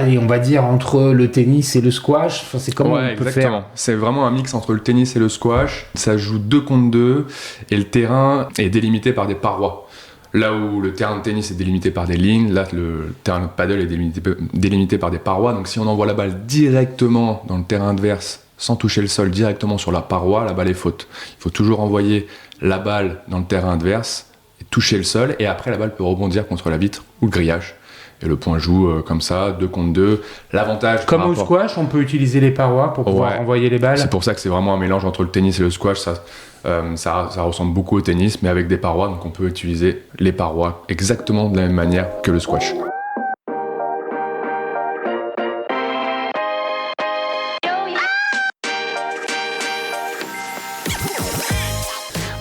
Allez, on va dire entre le tennis et le squash, enfin, c'est comment on peut exactement. faire. C'est vraiment un mix entre le tennis et le squash. Ça joue 2 contre 2 et le terrain est délimité par des parois. Là où le terrain de tennis est délimité par des lignes, là le terrain de paddle est délimité par des parois. Donc si on envoie la balle directement dans le terrain adverse sans toucher le sol, directement sur la paroi, la balle est faute. Il faut toujours envoyer la balle dans le terrain adverse, et toucher le sol, et après la balle peut rebondir contre la vitre ou le grillage. Et le point joue comme ça, 2 contre 2. L'avantage... Comme au squash, on peut utiliser les parois pour pouvoir envoyer les balles. C'est pour ça que c'est vraiment un mélange entre le tennis et le squash. Ça ressemble beaucoup au tennis, mais avec des parois. Donc on peut utiliser les parois exactement de la même manière que le squash.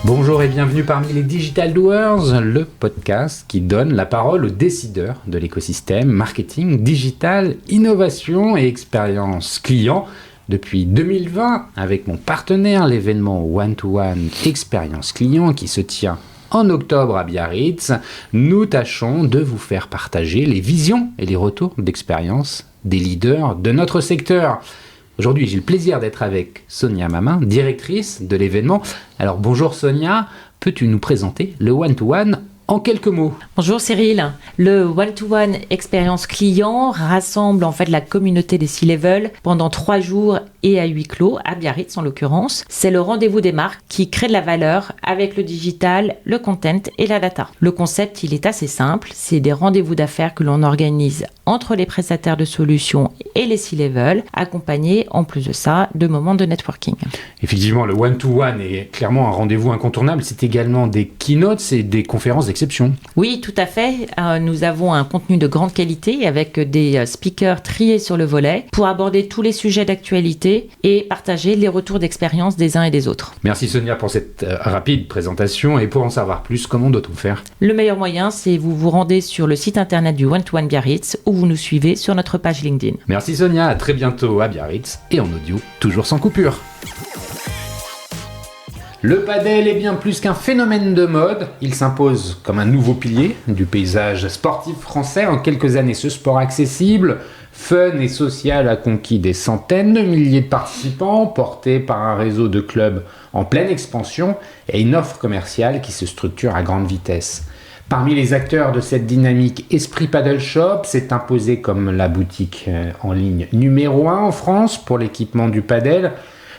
Bonjour et bienvenue parmi les Digital Doers, le podcast qui donne la parole aux décideurs de l'écosystème marketing, digital, innovation et expérience client. Depuis 2020, avec mon partenaire, l'événement One-to-One Expérience Client qui se tient en octobre à Biarritz, nous tâchons de vous faire partager les visions et les retours d'expérience des leaders de notre secteur. Aujourd'hui, j'ai le plaisir d'être avec Sonia Mamin, directrice de l'événement. Alors bonjour Sonia, peux-tu nous présenter le One-to-One en quelques mots? Bonjour Cyril. Le One-to-One Expérience Client rassemble en fait la communauté des C-Level pendant 3 jours et à huis clos, à Biarritz en l'occurrence. C'est le rendez-vous des marques qui crée de la valeur avec le digital, le content et la data. Le concept, il est assez simple. C'est des rendez-vous d'affaires que l'on organise entre les prestataires de solutions et les C-Level, accompagnés en plus de ça de moments de networking. Effectivement, le one-to-one est clairement un rendez-vous incontournable. C'est également des keynotes et des conférences d'exception. Oui, tout à fait. Nous avons un contenu de grande qualité avec des speakers triés sur le volet pour aborder tous les sujets d'actualité et partager les retours d'expérience des uns et des autres. Merci Sonia pour cette rapide présentation. Et pour en savoir plus, comment doit-on faire? Le meilleur moyen, c'est vous vous rendez sur le site internet du One-to-One Biarritz ou vous nous suivez sur notre page LinkedIn. Merci Sonia, à très bientôt à Biarritz et en audio, toujours sans coupure. Le padel est bien plus qu'un phénomène de mode, il s'impose comme un nouveau pilier du paysage sportif français. En quelques années, ce sport accessible, fun et social a conquis des centaines de milliers de participants, porté par un réseau de clubs en pleine expansion et une offre commerciale qui se structure à grande vitesse. Parmi les acteurs de cette dynamique, Esprit Paddle Shop s'est imposé comme la boutique en ligne numéro 1 en France pour l'équipement du paddle.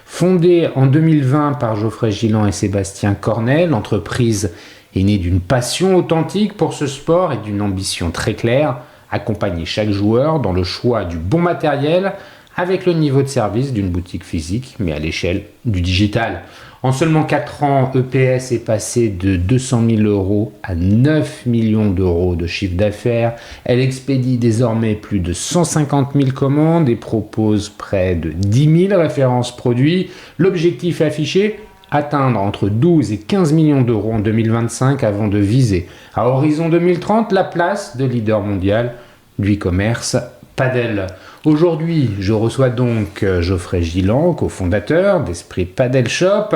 Fondée en 2020 par Geoffrey Gillan et Sébastien Cornel, l'entreprise est née d'une passion authentique pour ce sport et d'une ambition très claire, accompagner chaque joueur dans le choix du bon matériel avec le niveau de service d'une boutique physique, mais à l'échelle du digital. En seulement 4 ans, EPS est passé de 200 000 euros à 9 millions d'euros de chiffre d'affaires. Elle expédie désormais plus de 150 000 commandes et propose près de 10 000 références produits. L'objectif affiché, atteindre entre 12 et 15 millions d'euros en 2025 avant de viser à horizon 2030 la place de leader mondial du e-commerce Paddle. Aujourd'hui, je reçois donc Geoffrey Gillan, cofondateur d'Esprit Paddle Shop,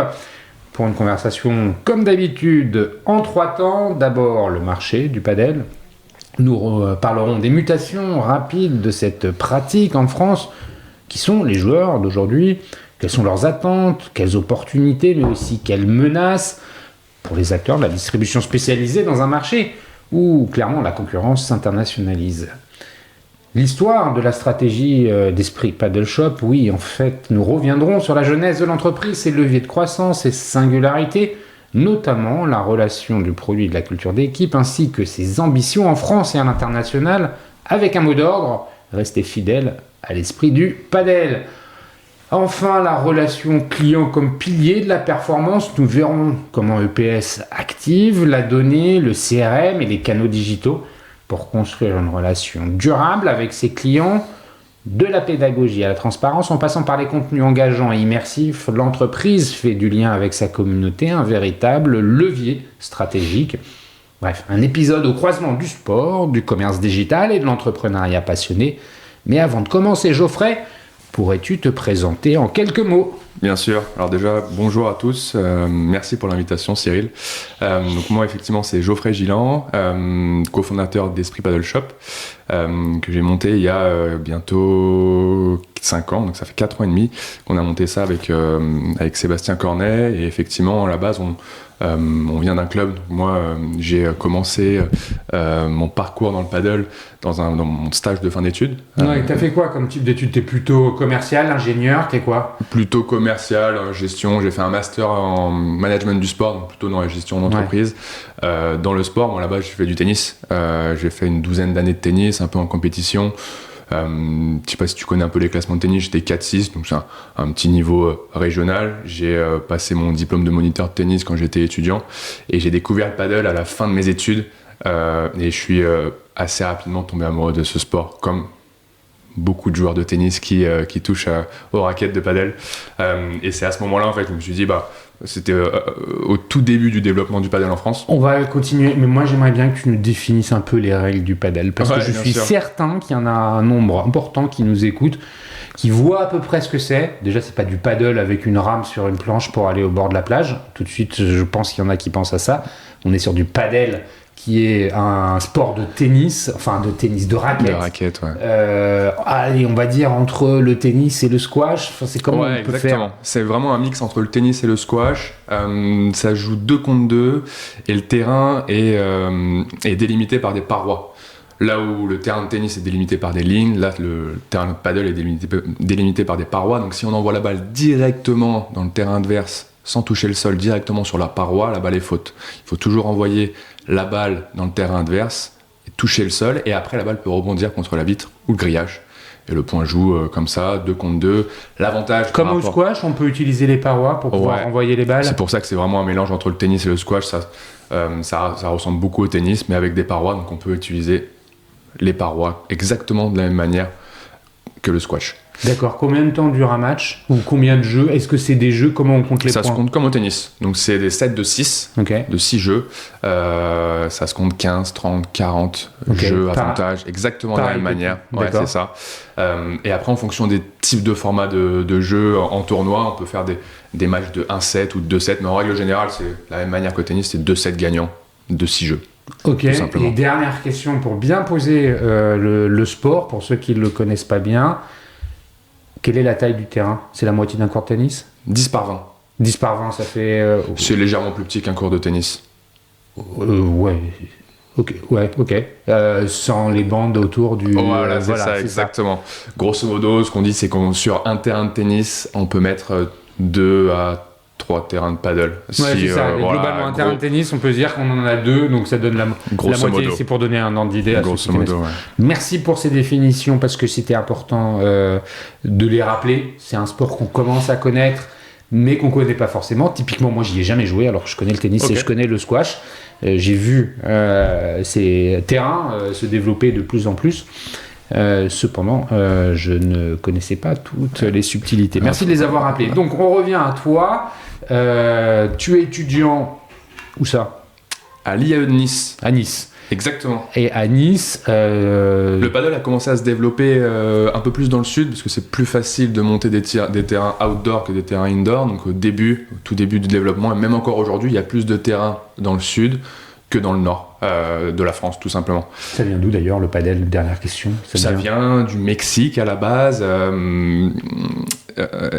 pour une conversation comme d'habitude en 3 temps. D'abord, le marché du paddle. Nous parlerons des mutations rapides de cette pratique en France. Qui sont les joueurs d'aujourd'hui? Quelles sont leurs attentes? Quelles opportunités, mais aussi quelles menaces pour les acteurs de la distribution spécialisée dans un marché où clairement la concurrence s'internationalise? L'histoire de la stratégie d'Esprit Paddle Shop, oui, en fait, nous reviendrons sur la genèse de l'entreprise, ses leviers de croissance et singularités, notamment la relation du produit et de la culture d'équipe, ainsi que ses ambitions en France et à l'international, avec un mot d'ordre, rester fidèle à l'esprit du paddle. Enfin, la relation client comme pilier de la performance, nous verrons comment EPS active la donnée, le CRM et les canaux digitaux pour construire une relation durable avec ses clients. De la pédagogie à la transparence, en passant par les contenus engageants et immersifs, l'entreprise fait du lien avec sa communauté un véritable levier stratégique. Bref, un épisode au croisement du sport, du commerce digital et de l'entrepreneuriat passionné. Mais avant de commencer, Geoffrey, pourrais-tu te présenter en quelques mots ? Bien sûr. Alors déjà, bonjour à tous. Merci pour l'invitation, Cyril. Donc moi, effectivement, c'est Geoffrey Gillan, cofondateur d'Esprit Paddle Shop, que j'ai monté il y a bientôt 5 ans. Donc ça fait 4 ans et demi qu'on a monté ça avec Sébastien Cornet. Et effectivement, à la base, on vient d'un club. Moi, j'ai commencé mon parcours dans le paddle dans mon stage de fin d'études. Ouais, t'as fait quoi comme type d'études? T'es plutôt commercial, ingénieur, t'es quoi? Plutôt commercial, gestion. J'ai fait un master en management du sport, donc plutôt dans la gestion d'entreprise. Ouais. Dans le sport, moi là-bas, j'ai fait du tennis. J'ai fait une 12aine d'années de tennis, un peu en compétition. Je sais pas si tu connais un peu les classements de tennis, j'étais 4-6, donc c'est un petit niveau régional. J'ai passé mon diplôme de moniteur de tennis quand j'étais étudiant et j'ai découvert le paddle à la fin de mes études et je suis assez rapidement tombé amoureux de ce sport, comme beaucoup de joueurs de tennis qui touchent aux raquettes de paddle. Et c'est à ce moment-là, en fait, que je me suis dit, c'était au tout début du développement du paddle en France. On va continuer, mais moi j'aimerais bien que tu nous définisses un peu les règles du paddle, parce que je suis certain qu'il y en a un nombre important qui nous écoute, qui voit à peu près ce que c'est. Déjà, c'est pas du paddle avec une rame sur une planche pour aller au bord de la plage. Tout de suite, je pense qu'il y en a qui pensent à ça. On est sur du paddle, qui est un sport de tennis, de raquette. De raquette, ouais. Allez, on va dire entre le tennis et le squash. Enfin, c'est comment on peut exactement. faire. C'est vraiment un mix entre le tennis et le squash. Ça joue 2 contre 2 et le terrain est délimité par des parois. Là où le terrain de tennis est délimité par des lignes, là le terrain de paddle est délimité par des parois. Donc si on envoie la balle directement dans le terrain adverse, sans toucher le sol, directement sur la paroi, la balle est faute. Il faut toujours envoyer la balle dans le terrain adverse, et toucher le sol, et après la balle peut rebondir contre la vitre ou le grillage. Et le point joue comme ça, 2 contre 2. L'avantage... Comme au squash, on peut utiliser les parois pour pouvoir envoyer les balles. C'est pour ça que c'est vraiment un mélange entre le tennis et le squash. Ça ressemble beaucoup au tennis, mais avec des parois, donc on peut utiliser les parois exactement de la même manière que le squash. D'accord. Combien de temps dure un match? Ou combien de jeux? Est-ce que c'est des jeux? Comment on compte les points? Ça se compte comme au tennis. Donc c'est des sets de 6, de 6 jeux. Ça se compte 15, 30, 40 jeux, avantages, exactement de la même manière. Ouais, c'est ça. Et après, en fonction des types de formats de jeux en tournoi, on peut faire des matchs de 1-7 ou de 2-7. Mais en règle générale, c'est la même manière qu'au tennis, c'est 2 sets gagnants de 6 jeux. Ok, et dernière question pour bien poser le sport, pour ceux qui ne le connaissent pas bien. Quelle est la taille du terrain? C'est la moitié d'un court de tennis? 10 par 20. 10 par 20, ça fait... C'est légèrement plus petit qu'un court de tennis. Ouais. Ok. Sans les bandes autour du... Voilà, c'est ça, exactement. Ça. Grosso modo, ce qu'on dit, c'est qu'on sur un terrain de tennis, on peut mettre 2 à 3 terrains de paddle. Ouais, c'est ça. Globalement, un terrain de tennis, on peut dire qu'on en a 2, donc ça donne la moitié. C'est pour donner un ordre d'idée à ceux qui connaissent. Ouais. Merci pour ces définitions, parce que c'était important de les rappeler. C'est un sport qu'on commence à connaître, mais qu'on ne connaît pas forcément. Typiquement, moi, j'y ai jamais joué, alors je connais le tennis et je connais le squash. J'ai vu ces terrains se développer de plus en plus. Cependant, je ne connaissais pas toutes les subtilités. Merci de les avoir rappelées. Donc, on revient à toi. Tu es étudiant où ça? À l'IAE de Nice. À Nice. Exactement. Et à Nice... Le paddle a commencé à se développer un peu plus dans le sud, parce que c'est plus facile de monter des terrains outdoor que des terrains indoor. Donc au tout début du développement, et même encore aujourd'hui, il y a plus de terrains dans le sud que dans le nord de la France, tout simplement. Ça vient d'où d'ailleurs le paddle? Dernière question. Ça vient du Mexique à la base.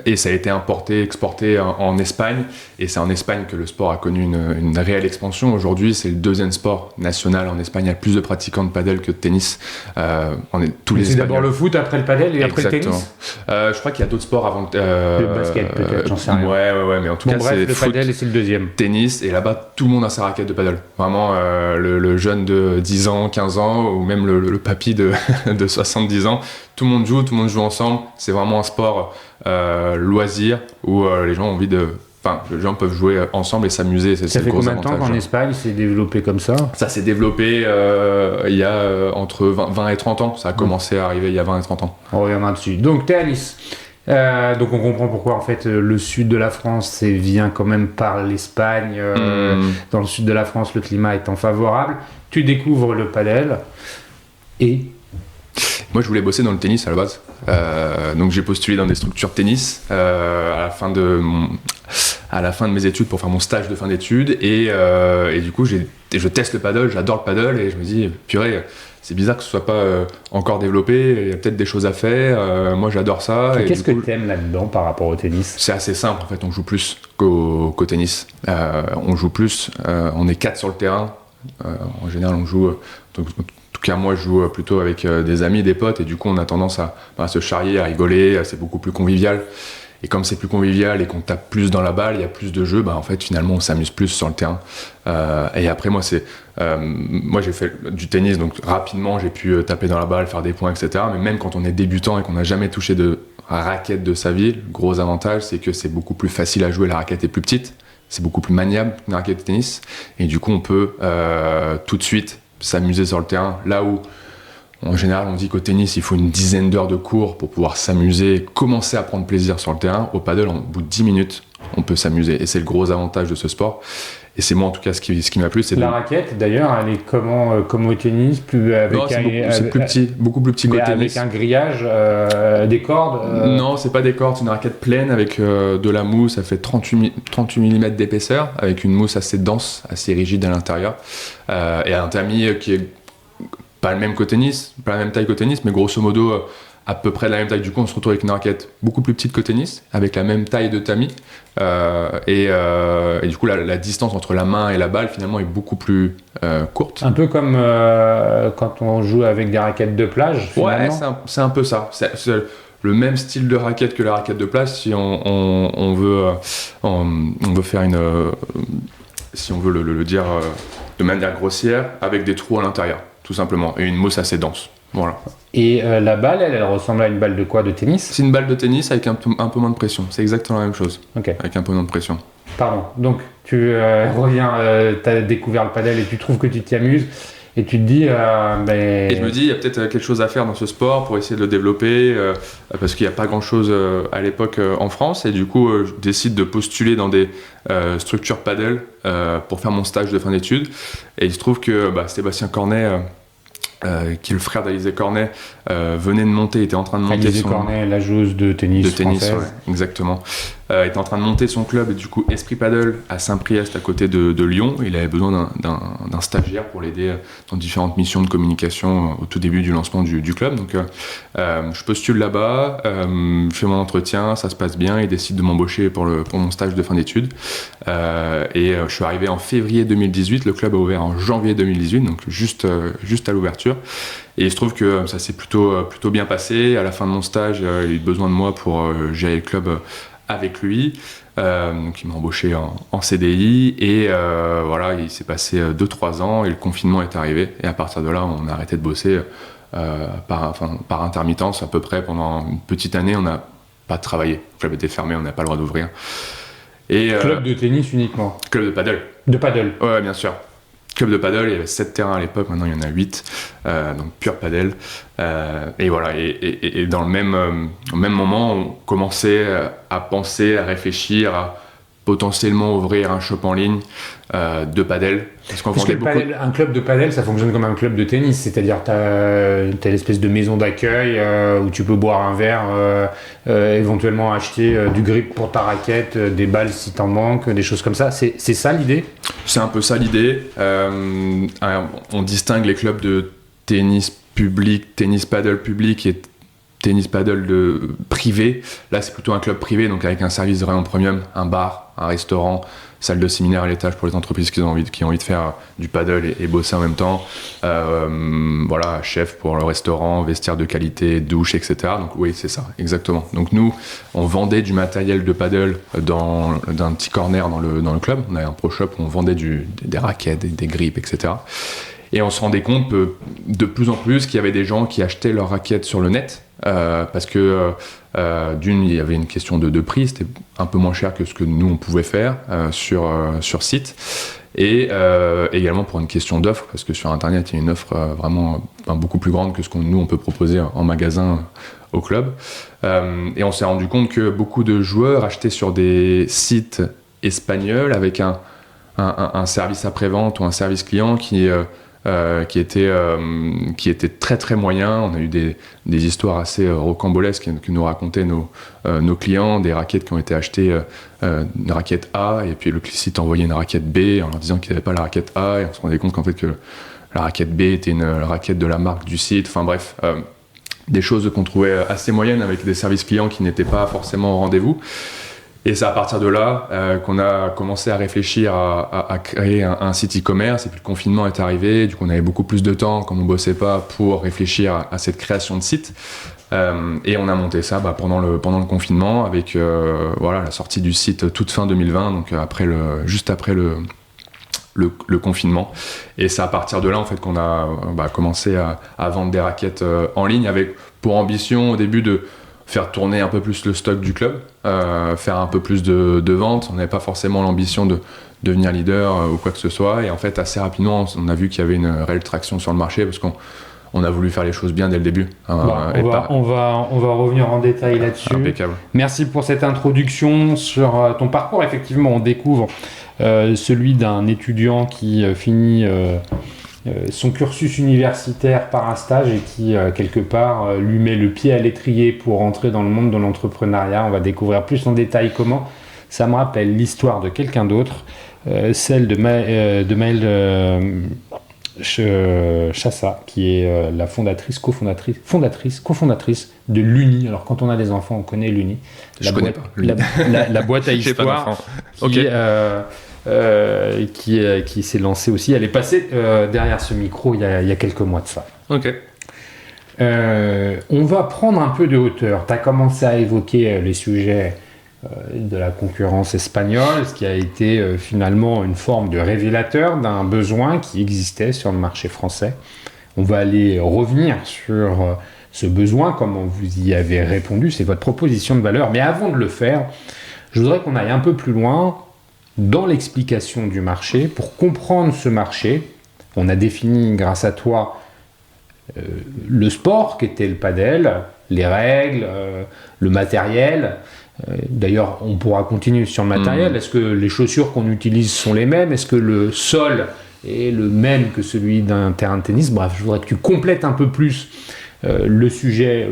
Et ça a été importé, exporté en Espagne, et c'est en Espagne que le sport a connu une réelle expansion. Aujourd'hui, c'est le 2e sport national en Espagne. Il y a plus de pratiquants de paddle que de tennis. C'est d'abord le foot, après le paddle et après le tennis. Je crois qu'il y a d'autres sports avant. Le basket peut-être, j'en sais rien. Ouais, mais en tout cas, bref, c'est le foot, paddle, c'est le 2e. Tennis, et là-bas, tout le monde a sa raquette de paddle. Vraiment, le jeune de 10 ans, 15 ans, ou même le papy de 70 ans, tout le monde joue ensemble. C'est vraiment un sport loisir où les gens ont envie de... Enfin, les gens peuvent jouer ensemble et s'amuser. Ça fait combien de temps qu'en Espagne c'est développé comme ça? Ça s'est développé il y a entre 20 et 30 ans. Ça a commencé à arriver il y a 20 et 30 ans. On reviendra dessus. Donc, t'es à Nice. Donc on comprend pourquoi en fait le sud de la France vient quand même par l'Espagne. Dans le sud de la France, le climat étant favorable. Tu découvres le paddle et Moi, je voulais bosser dans le tennis à la base. Donc, j'ai postulé dans des structures tennis à la fin de mes études pour faire mon stage de fin d'études. Et du coup, je teste le paddle, j'adore le paddle et je me dis, purée, c'est bizarre que ce soit pas encore développé, il y a peut-être des choses à faire. Moi, j'adore ça. Et qu'est-ce que tu aimes là-dedans par rapport au tennis ? C'est assez simple, en fait, on joue plus qu'au tennis. On joue plus, on est 4 sur le terrain. En général, on joue... En tout cas, moi, je joue plutôt avec des amis, des potes, et du coup, on a tendance à se charrier, à rigoler, c'est beaucoup plus convivial. Et comme c'est plus convivial et qu'on tape plus dans la balle, il y a plus de jeux, en fait, finalement, on s'amuse plus sur le terrain. Et après, moi, j'ai fait du tennis, donc rapidement, j'ai pu taper dans la balle, faire des points, etc. Mais même quand on est débutant et qu'on n'a jamais touché de raquette de sa vie, le gros avantage, c'est que c'est beaucoup plus facile à jouer, la raquette est plus petite, c'est beaucoup plus maniable qu'une raquette de tennis. Et du coup, on peut tout de suite s'amuser sur le terrain, là où en général on dit qu'au tennis il faut une dizaine d'heures de cours pour pouvoir s'amuser, commencer à prendre plaisir sur le terrain. Au paddle, au bout de 10 minutes on peut s'amuser et c'est le gros avantage de ce sport. Et c'est moi en tout cas ce qui m'a plu, c'est la raquette d'ailleurs, elle est comme au tennis, c'est plus petit, beaucoup plus petit qu'au tennis. Avec un grillage, des cordes. Non, c'est pas des cordes, c'est une raquette pleine avec de la mousse, ça fait 38 mm d'épaisseur, avec une mousse assez dense, assez rigide à l'intérieur, et un tamis qui est pas le même qu'au tennis, pas la même taille qu'au tennis, mais grosso modo à peu près de la même taille. Du coup, on se retrouve avec une raquette beaucoup plus petite qu'au tennis, avec la même taille de tamis. Et du coup, la distance entre la main et la balle, finalement, est beaucoup plus courte. Un peu comme quand on joue avec des raquettes de plage, finalement. Ouais, c'est un peu ça. C'est le même style de raquette que la raquette de plage, si on veut faire si on veut le dire de manière grossière, avec des trous à l'intérieur, tout simplement, et une mousse assez dense. Voilà. Et la balle, elle ressemble à une balle de quoi ? De tennis ? C'est une balle de tennis avec un peu moins de pression. C'est exactement la même chose. Okay. Avec un peu moins de pression. Pardon. Donc, tu reviens, tu as découvert le padel et tu trouves que tu t'y amuses. Et tu te dis... Et je me dis, il y a peut-être quelque chose à faire dans ce sport pour essayer de le développer, parce qu'il n'y a pas grand-chose à l'époque en France. Et du coup, je décide de postuler dans des structures padel pour faire mon stage de fin d'études. Et il se trouve que Sébastien Cornet... qui est le frère d'Alizé Cornet, venait de monter, était en train de monter Alizé Cornet, la joueuse de tennis française. Ouais, exactement. Était en train de monter son club, et du coup Esprit Paddle à Saint-Priest, à côté de Lyon. Il avait besoin d'un stagiaire pour l'aider dans différentes missions de communication au tout début du lancement du club. Donc je postule là-bas, je fais mon entretien, ça se passe bien, il décide de m'embaucher pour mon stage de fin d'études. Et je suis arrivé en février 2018, le club a ouvert en janvier 2018, donc juste à l'ouverture. Et il se trouve que ça s'est plutôt bien passé. À la fin de mon stage, il a eu besoin de moi pour gérer le club avec lui. Donc il m'a embauché en CDI. Et voilà, il s'est passé 2-3 ans et le confinement est arrivé. Et à partir de là, on a arrêté de bosser par intermittence à peu près. Pendant une petite année, on n'a pas travaillé. Le club était fermé, on n'a pas le droit d'ouvrir. Club de tennis uniquement ? Club de paddle. De paddle ? Ouais, bien sûr. Club de paddle, il y avait 7 terrains à l'époque, maintenant il y en a 8, donc pur paddle. Et voilà, et dans le même moment, on commençait à penser, à réfléchir, à potentiellement ouvrir un shop en ligne de paddle. Parce que un club de paddle, ça fonctionne comme un club de tennis, c'est-à-dire tu as l'espèce de maison d'accueil où tu peux boire un verre, éventuellement acheter du grip pour ta raquette, des balles si t'en manques, des choses comme ça. C'est ça l'idée ? C'est un peu ça l'idée. On distingue les clubs de tennis public, tennis paddle public et tennis paddle privé. Là, c'est plutôt un club privé, donc avec un service vraiment premium, un bar, un restaurant, salle de séminaire à l'étage pour les entreprises qui ont envie de faire du paddle et bosser en même temps. Voilà, chef pour le restaurant, vestiaire de qualité, douche, etc. Donc oui, c'est ça, exactement. Donc nous, on vendait du matériel de paddle dans un petit corner dans le club. On avait un pro shop où on vendait des raquettes, des grips, etc. Et on se rendait compte de plus en plus qu'il y avait des gens qui achetaient leurs raquettes sur le net, parce que d'une, il y avait une question de prix, c'était un peu moins cher que ce que nous on pouvait faire sur site, et également pour une question d'offre, parce que sur internet il y a une offre vraiment beaucoup plus grande que ce nous on peut proposer en magasin au club. Et on s'est rendu compte que beaucoup de joueurs achetaient sur des sites espagnols avec un service après-vente ou un service client qui qui était très très moyen. On a eu des histoires assez rocambolesques que nous racontaient nos clients, des raquettes qui ont été achetées, une raquette A, et puis le site envoyait une raquette B en leur disant qu'il n'y avait pas la raquette A, et on se rendait compte qu'en fait que la raquette B était une raquette de la marque du site. Enfin bref, des choses qu'on trouvait assez moyennes avec des services clients qui n'étaient pas forcément au rendez-vous. Et c'est à partir de là qu'on a commencé à réfléchir à créer un site e-commerce. Et puis le confinement est arrivé, du coup on avait beaucoup plus de temps, comme on ne bossait pas, pour réfléchir à cette création de site. Et on a monté ça pendant le confinement avec la sortie du site toute fin 2020, donc juste après le confinement. Et c'est à partir de là en fait qu'on a commencé à vendre des raquettes en ligne, avec pour ambition au début de faire tourner un peu plus le stock du club, faire un peu plus de ventes. On n'avait pas forcément l'ambition de devenir leader ou quoi que ce soit. Et en fait, assez rapidement, on a vu qu'il y avait une réelle traction sur le marché parce qu'on a voulu faire les choses bien dès le début. On va revenir en détail là-dessus. Impeccable. Merci pour cette introduction sur ton parcours. Effectivement, on découvre celui d'un étudiant qui finit son cursus universitaire par un stage et qui, quelque part, lui met le pied à l'étrier pour entrer dans le monde de l'entrepreneuriat. On va découvrir plus en détail comment. Ça me rappelle l'histoire de quelqu'un d'autre, celle de Maëlle Chassa, qui est la cofondatrice de l'Uni. Alors, quand on a des enfants, on connaît l'Uni. Je connais pas. La boîte à histoire. Qui s'est lancée aussi. Elle est passée derrière ce micro il y a quelques mois de ça. Ok. On va prendre un peu de hauteur. Tu as commencé à évoquer les sujets de la concurrence espagnole, ce qui a été finalement une forme de révélateur d'un besoin qui existait sur le marché français. On va aller revenir sur ce besoin, comment vous y avez répondu, c'est votre proposition de valeur. Mais avant de le faire, je voudrais qu'on aille un peu plus loin dans l'explication du marché. Pour comprendre ce marché, on a défini grâce à toi le sport qu'était le padel, les règles, le matériel. D'ailleurs, on pourra continuer sur le matériel. Est-ce que les chaussures qu'on utilise sont les mêmes? Est-ce que le sol est le même que celui d'un terrain de tennis? Bref, je voudrais que tu complètes un peu plus le sujet,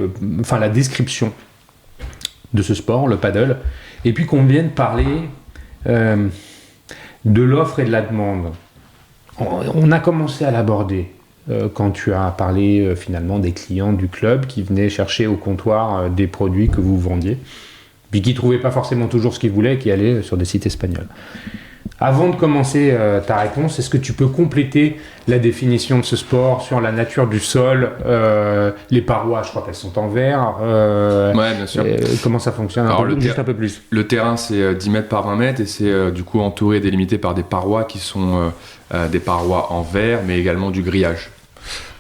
la description de ce sport, le paddle, et puis qu'on vienne parler de l'offre et de la demande. On a commencé à l'aborder quand tu as parlé finalement des clients du club qui venaient chercher au comptoir des produits que vous vendiez, puis qui ne trouvaient pas forcément toujours ce qu'ils voulaient et qui allaient sur des sites espagnols. Avant de commencer ta réponse, est-ce que tu peux compléter la définition de ce sport sur la nature du sol, les parois, je crois qu'elles sont en verre. Ouais, bien sûr. Comment ça fonctionne? Juste un peu plus. Le terrain, c'est 10 mètres par 20 mètres et c'est du coup entouré et délimité par des parois qui sont des parois en verre, mais également du grillage.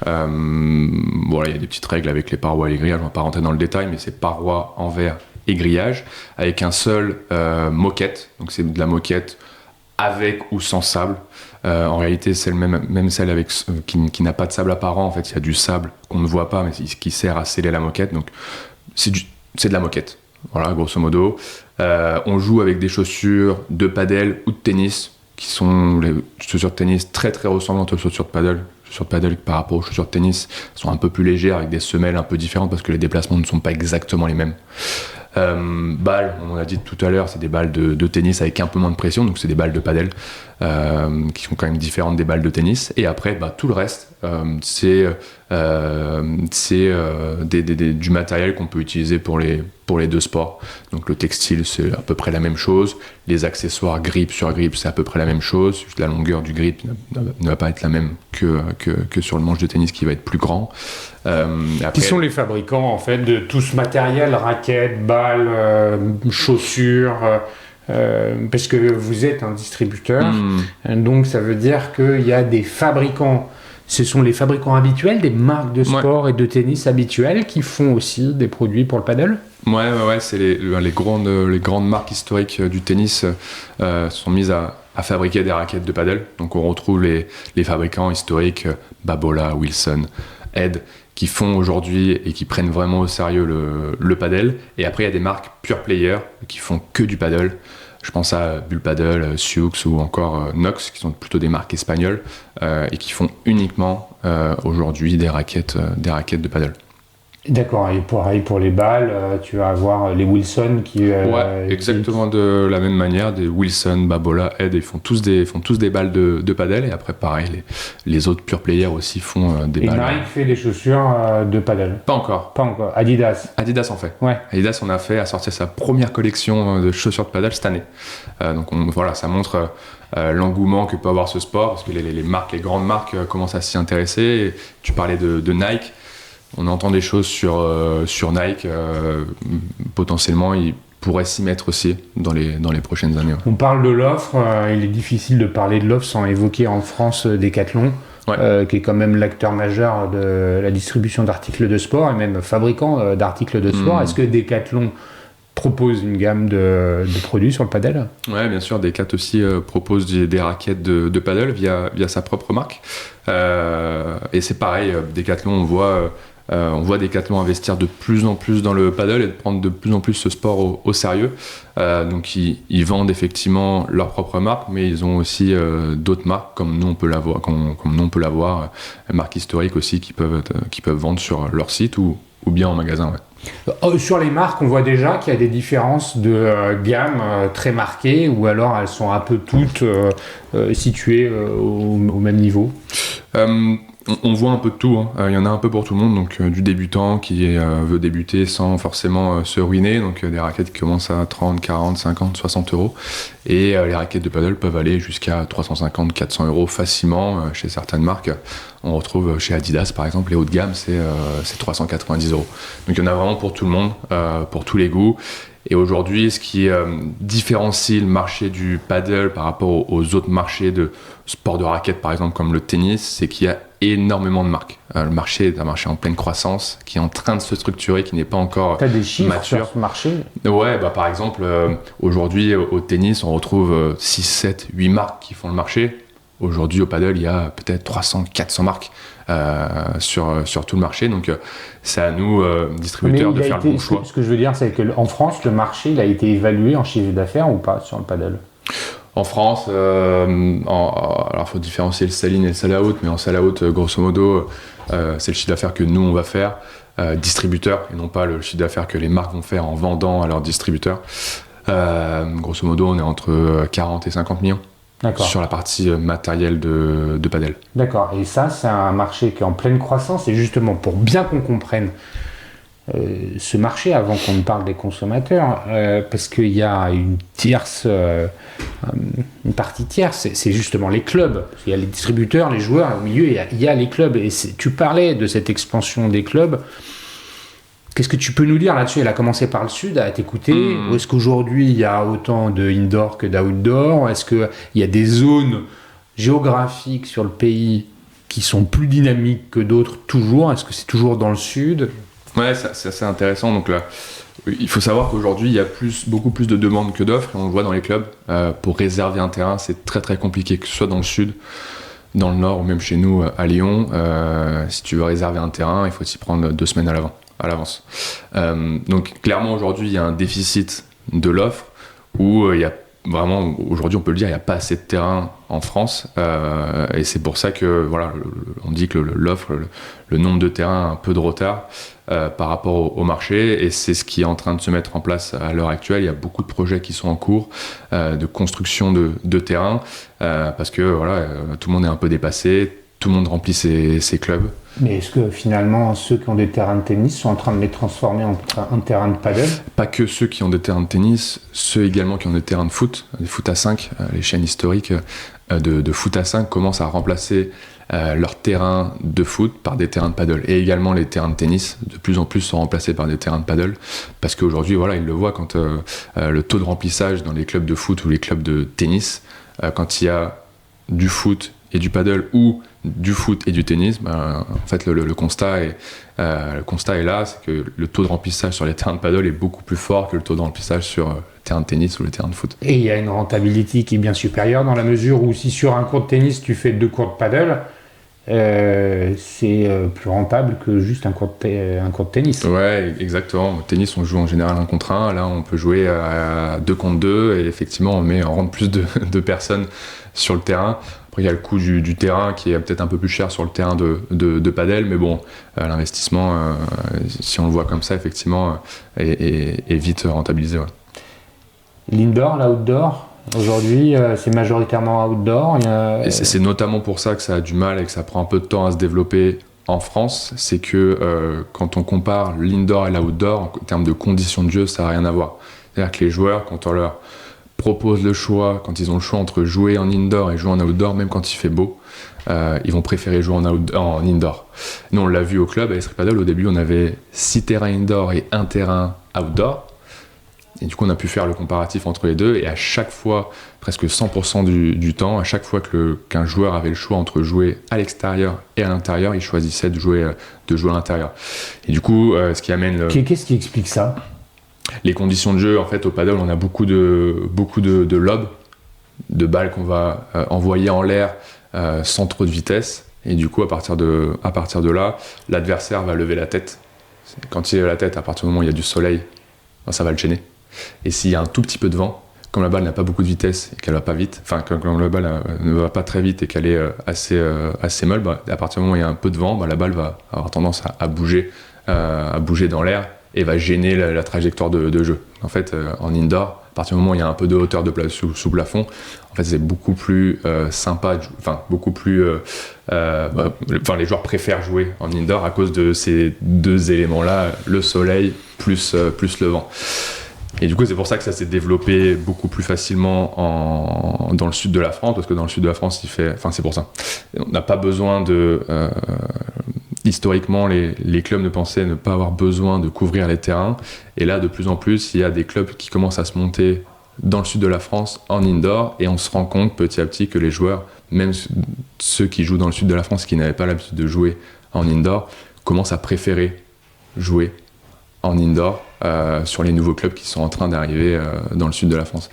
Il y a des petites règles avec les parois et les grillages, on ne va pas rentrer dans le détail, mais c'est parois en verre et grillage, avec un sol moquette, donc c'est de la moquette avec ou sans sable. En réalité, c'est le même sel avec, qui n'a pas de sable apparent. En fait, il y a du sable qu'on ne voit pas, mais qui sert à sceller la moquette. Donc, c'est de la moquette. Voilà, grosso modo. On joue avec des chaussures de paddle ou de tennis, qui sont les chaussures de tennis très très ressemblantes aux chaussures de paddle. Les chaussures de paddle par rapport aux chaussures de tennis sont un peu plus légères, avec des semelles un peu différentes, parce que les déplacements ne sont pas exactement les mêmes. Balles, on a dit tout à l'heure, c'est des balles de tennis avec un peu moins de pression, donc c'est des balles de paddle qui sont quand même différentes des balles de tennis. Et après, tout le reste, c'est du matériel qu'on peut utiliser pour les deux sports. Donc le textile, c'est à peu près la même chose. Les accessoires grip sur grip, c'est à peu près la même chose. La longueur du grip ne va pas être la même que sur le manche de tennis qui va être plus grand. Après, qui sont les fabricants en fait de tout ce matériel, raquettes, balles, chaussures, parce que vous êtes un distributeur, donc ça veut dire qu'il y a des fabricants. Ce sont les fabricants habituels des marques de sport et de tennis habituelles qui font aussi des produits pour le paddle. Ouais, c'est les grandes marques historiques du tennis sont mises à fabriquer des raquettes de paddle. Donc on retrouve les fabricants historiques Babola, Wilson, Ed, qui font aujourd'hui et qui prennent vraiment au sérieux le paddle. Et après, il y a des marques pure player qui font que du paddle. Je pense à Bull Paddle, Sioux ou encore Nox, qui sont plutôt des marques espagnoles et qui font uniquement aujourd'hui des raquettes de paddle. D'accord, et pareil pour les balles, tu vas avoir les Wilson qui... ouais, exactement de la même manière, des Wilson, Babola, Ed, ils font tous des balles de paddle, et après pareil, les autres pure players aussi font des balles. Et Nike fait des chaussures de paddle? Pas encore. Pas encore. Adidas en fait. Ouais. Adidas a sorti sa première collection de chaussures de paddle cette année. Donc voilà, ça montre l'engouement que peut avoir ce sport, parce que les grandes marques commencent à s'y intéresser. Et tu parlais de Nike. On entend des choses sur Nike, potentiellement ils pourraient s'y mettre aussi dans les prochaines années. Ouais. On parle de l'offre, il est difficile de parler de l'offre sans évoquer en France Decathlon, qui est quand même l'acteur majeur de la distribution d'articles de sport et même fabricant d'articles de sport. Est-ce que Decathlon propose une gamme de produits sur le paddle? Ouais, bien sûr, Decathlon aussi propose des raquettes de paddle via sa propre marque. Et c'est pareil, Decathlon, on voit Decathlon investir de plus en plus dans le paddle et de prendre de plus en plus ce sport au sérieux. Donc ils vendent effectivement leur propre marque, mais ils ont aussi d'autres marques comme nous on peut l'avoir, marques historiques aussi qui peuvent vendre sur leur site ou bien en magasin. Ouais. Sur les marques, on voit déjà qu'il y a des différences de gamme très marquées, ou alors elles sont un peu toutes situées au même niveau. On voit un peu de tout, hein. Il y en a un peu pour tout le monde, donc du débutant qui veut débuter sans forcément se ruiner, donc des raquettes qui commencent à 30, 40, 50, 60 euros, et les raquettes de paddle peuvent aller jusqu'à 350, 400 euros facilement chez certaines marques. On retrouve chez Adidas par exemple, les hauts de gamme c'est 390 euros. Donc il y en a vraiment pour tout le monde, pour tous les goûts. Et aujourd'hui, ce qui différencie le marché du paddle par rapport aux autres marchés de sport de raquettes, par exemple comme le tennis, c'est qu'il y a énormément de marques. Le marché est un marché en pleine croissance, qui est en train de se structurer, qui n'est pas encore T'as des chiffres mature. sur ce marché? Ouais, par exemple, aujourd'hui au tennis, on retrouve 6, 7, 8 marques qui font le marché. Aujourd'hui au paddle, il y a peut-être 300, 400 marques sur tout le marché. Donc c'est à nous, distributeurs, de faire le bon choix. Ce que je veux dire, c'est qu'en France, le marché il a été évalué en chiffre d'affaires ou pas sur le paddle? En France, alors il faut différencier le sell-in et le sell-out, mais en sell-out, grosso modo, c'est le chiffre d'affaires que nous, on va faire, distributeur, et non pas le chiffre d'affaires que les marques vont faire en vendant à leurs distributeurs. Grosso modo, on est entre 40 et 50 millions. D'accord. Sur la partie matérielle de paddle. D'accord, et ça, c'est un marché qui est en pleine croissance, et justement, pour bien qu'on comprenne ce marché, avant qu'on ne parle des consommateurs, parce qu'il y a une partie tierce, c'est justement les clubs. Il y a les distributeurs, les joueurs, et au milieu, il y a les clubs. Et tu parlais de cette expansion des clubs. Qu'est-ce que tu peux nous dire là-dessus? Elle a commencé par le sud, à t'écouter. Est-ce qu'aujourd'hui, il y a autant de indoor que d'outdoor? Est-ce qu'il y a des zones géographiques sur le pays qui sont plus dynamiques que d'autres toujours? Est-ce que c'est toujours dans le sud? Ouais, c'est assez intéressant. Donc là, il faut savoir qu'aujourd'hui, il y a beaucoup plus de demandes que d'offres. Et on le voit dans les clubs. Pour réserver un terrain, c'est très très compliqué, que ce soit dans le sud, dans le nord ou même chez nous à Lyon. Si tu veux réserver un terrain, il faut s'y prendre 2 semaines à l'avance. Donc clairement, aujourd'hui, il y a un déficit de l'offre où il y a vraiment, aujourd'hui, on peut le dire, il n'y a pas assez de terrain en France, et c'est pour ça que voilà, on dit que l'offre, le nombre de terrains a un peu de retard par rapport au marché, et c'est ce qui est en train de se mettre en place à l'heure actuelle. Il y a beaucoup de projets qui sont en cours de construction de terrains, parce que voilà, tout le monde est un peu dépassé, tout le monde remplit ses clubs. Mais est-ce que finalement ceux qui ont des terrains de tennis sont en train de les transformer en terrain de paddle? Pas que ceux qui ont des terrains de tennis, ceux également qui ont des terrains de foot, des foot à 5, les chaînes historiques de foot à 5 commencent à remplacer leurs terrains de foot par des terrains de paddle. Et également les terrains de tennis, de plus en plus sont remplacés par des terrains de paddle, parce qu'aujourd'hui, voilà, ils le voient quand le taux de remplissage dans les clubs de foot ou les clubs de tennis, quand il y a du foot et du paddle ou du foot et du tennis, en fait le constat est là, c'est que le taux de remplissage sur les terrains de paddle est beaucoup plus fort que le taux de remplissage sur le terrain de tennis ou le terrain de foot. Et il y a une rentabilité qui est bien supérieure, dans la mesure où si sur un court de tennis tu fais 2 cours de paddle, c'est plus rentable que juste un court de tennis. Ouais, exactement. Au tennis, on joue en général 1 contre 1. Là, on peut jouer à 2 contre 2. Et effectivement, on rentre plus de personnes sur le terrain. Après, il y a le coût du terrain qui est peut-être un peu plus cher sur le terrain de padel. Mais bon, l'investissement, si on le voit comme ça, effectivement, est vite rentabilisé. Ouais. L'indoor, l'outdoor, aujourd'hui, c'est majoritairement outdoor. Et c'est notamment pour ça que ça a du mal et que ça prend un peu de temps à se développer en France. C'est que quand on compare l'indoor et l'outdoor, en termes de conditions de jeu, ça n'a rien à voir. C'est-à-dire que les joueurs, quand on leur propose le choix, quand ils ont le choix entre jouer en indoor et jouer en outdoor, même quand il fait beau, ils vont préférer jouer en indoor. Nous, on l'a vu au club, à Esprit Padel, au début, on avait 6 terrains indoor et 1 terrain outdoor. Et du coup, on a pu faire le comparatif entre les deux. Et à chaque fois, presque 100% du temps, à chaque fois qu'un joueur avait le choix entre jouer à l'extérieur et à l'intérieur, il choisissait de jouer à l'intérieur. Et du coup, ce qui amène... Qu'est-ce qui explique ça ? Les conditions de jeu, en fait, au paddle, on a beaucoup de lobes, de balles qu'on va envoyer en l'air sans trop de vitesse. Et du coup, à partir de là, l'adversaire va lever la tête. Quand il lève la tête, à partir du moment où il y a du soleil, ça va le gêner. Et s'il y a un tout petit peu de vent, comme la balle n'a pas beaucoup de vitesse et qu'elle va pas vite, enfin comme la balle ne va pas très vite et qu'elle est assez molle, à partir du moment où il y a un peu de vent, la balle va avoir tendance à bouger dans l'air et va gêner la trajectoire de jeu. En fait, en indoor, à partir du moment où il y a un peu de hauteur sous plafond, en fait c'est beaucoup plus sympa, les joueurs préfèrent jouer en indoor à cause de ces 2 éléments-là, le soleil plus le vent. Et du coup, c'est pour ça que ça s'est développé beaucoup plus facilement dans le sud de la France, parce que dans le sud de la France, c'est pour ça. On n'a pas besoin de... historiquement, les clubs ne pensaient ne pas avoir besoin de couvrir les terrains. Et là, de plus en plus, il y a des clubs qui commencent à se monter dans le sud de la France en indoor. Et on se rend compte petit à petit que les joueurs, même ceux qui jouent dans le sud de la France, qui n'avaient pas l'habitude de jouer en indoor, commencent à préférer jouer en indoor sur les nouveaux clubs qui sont en train d'arriver dans le sud de la France.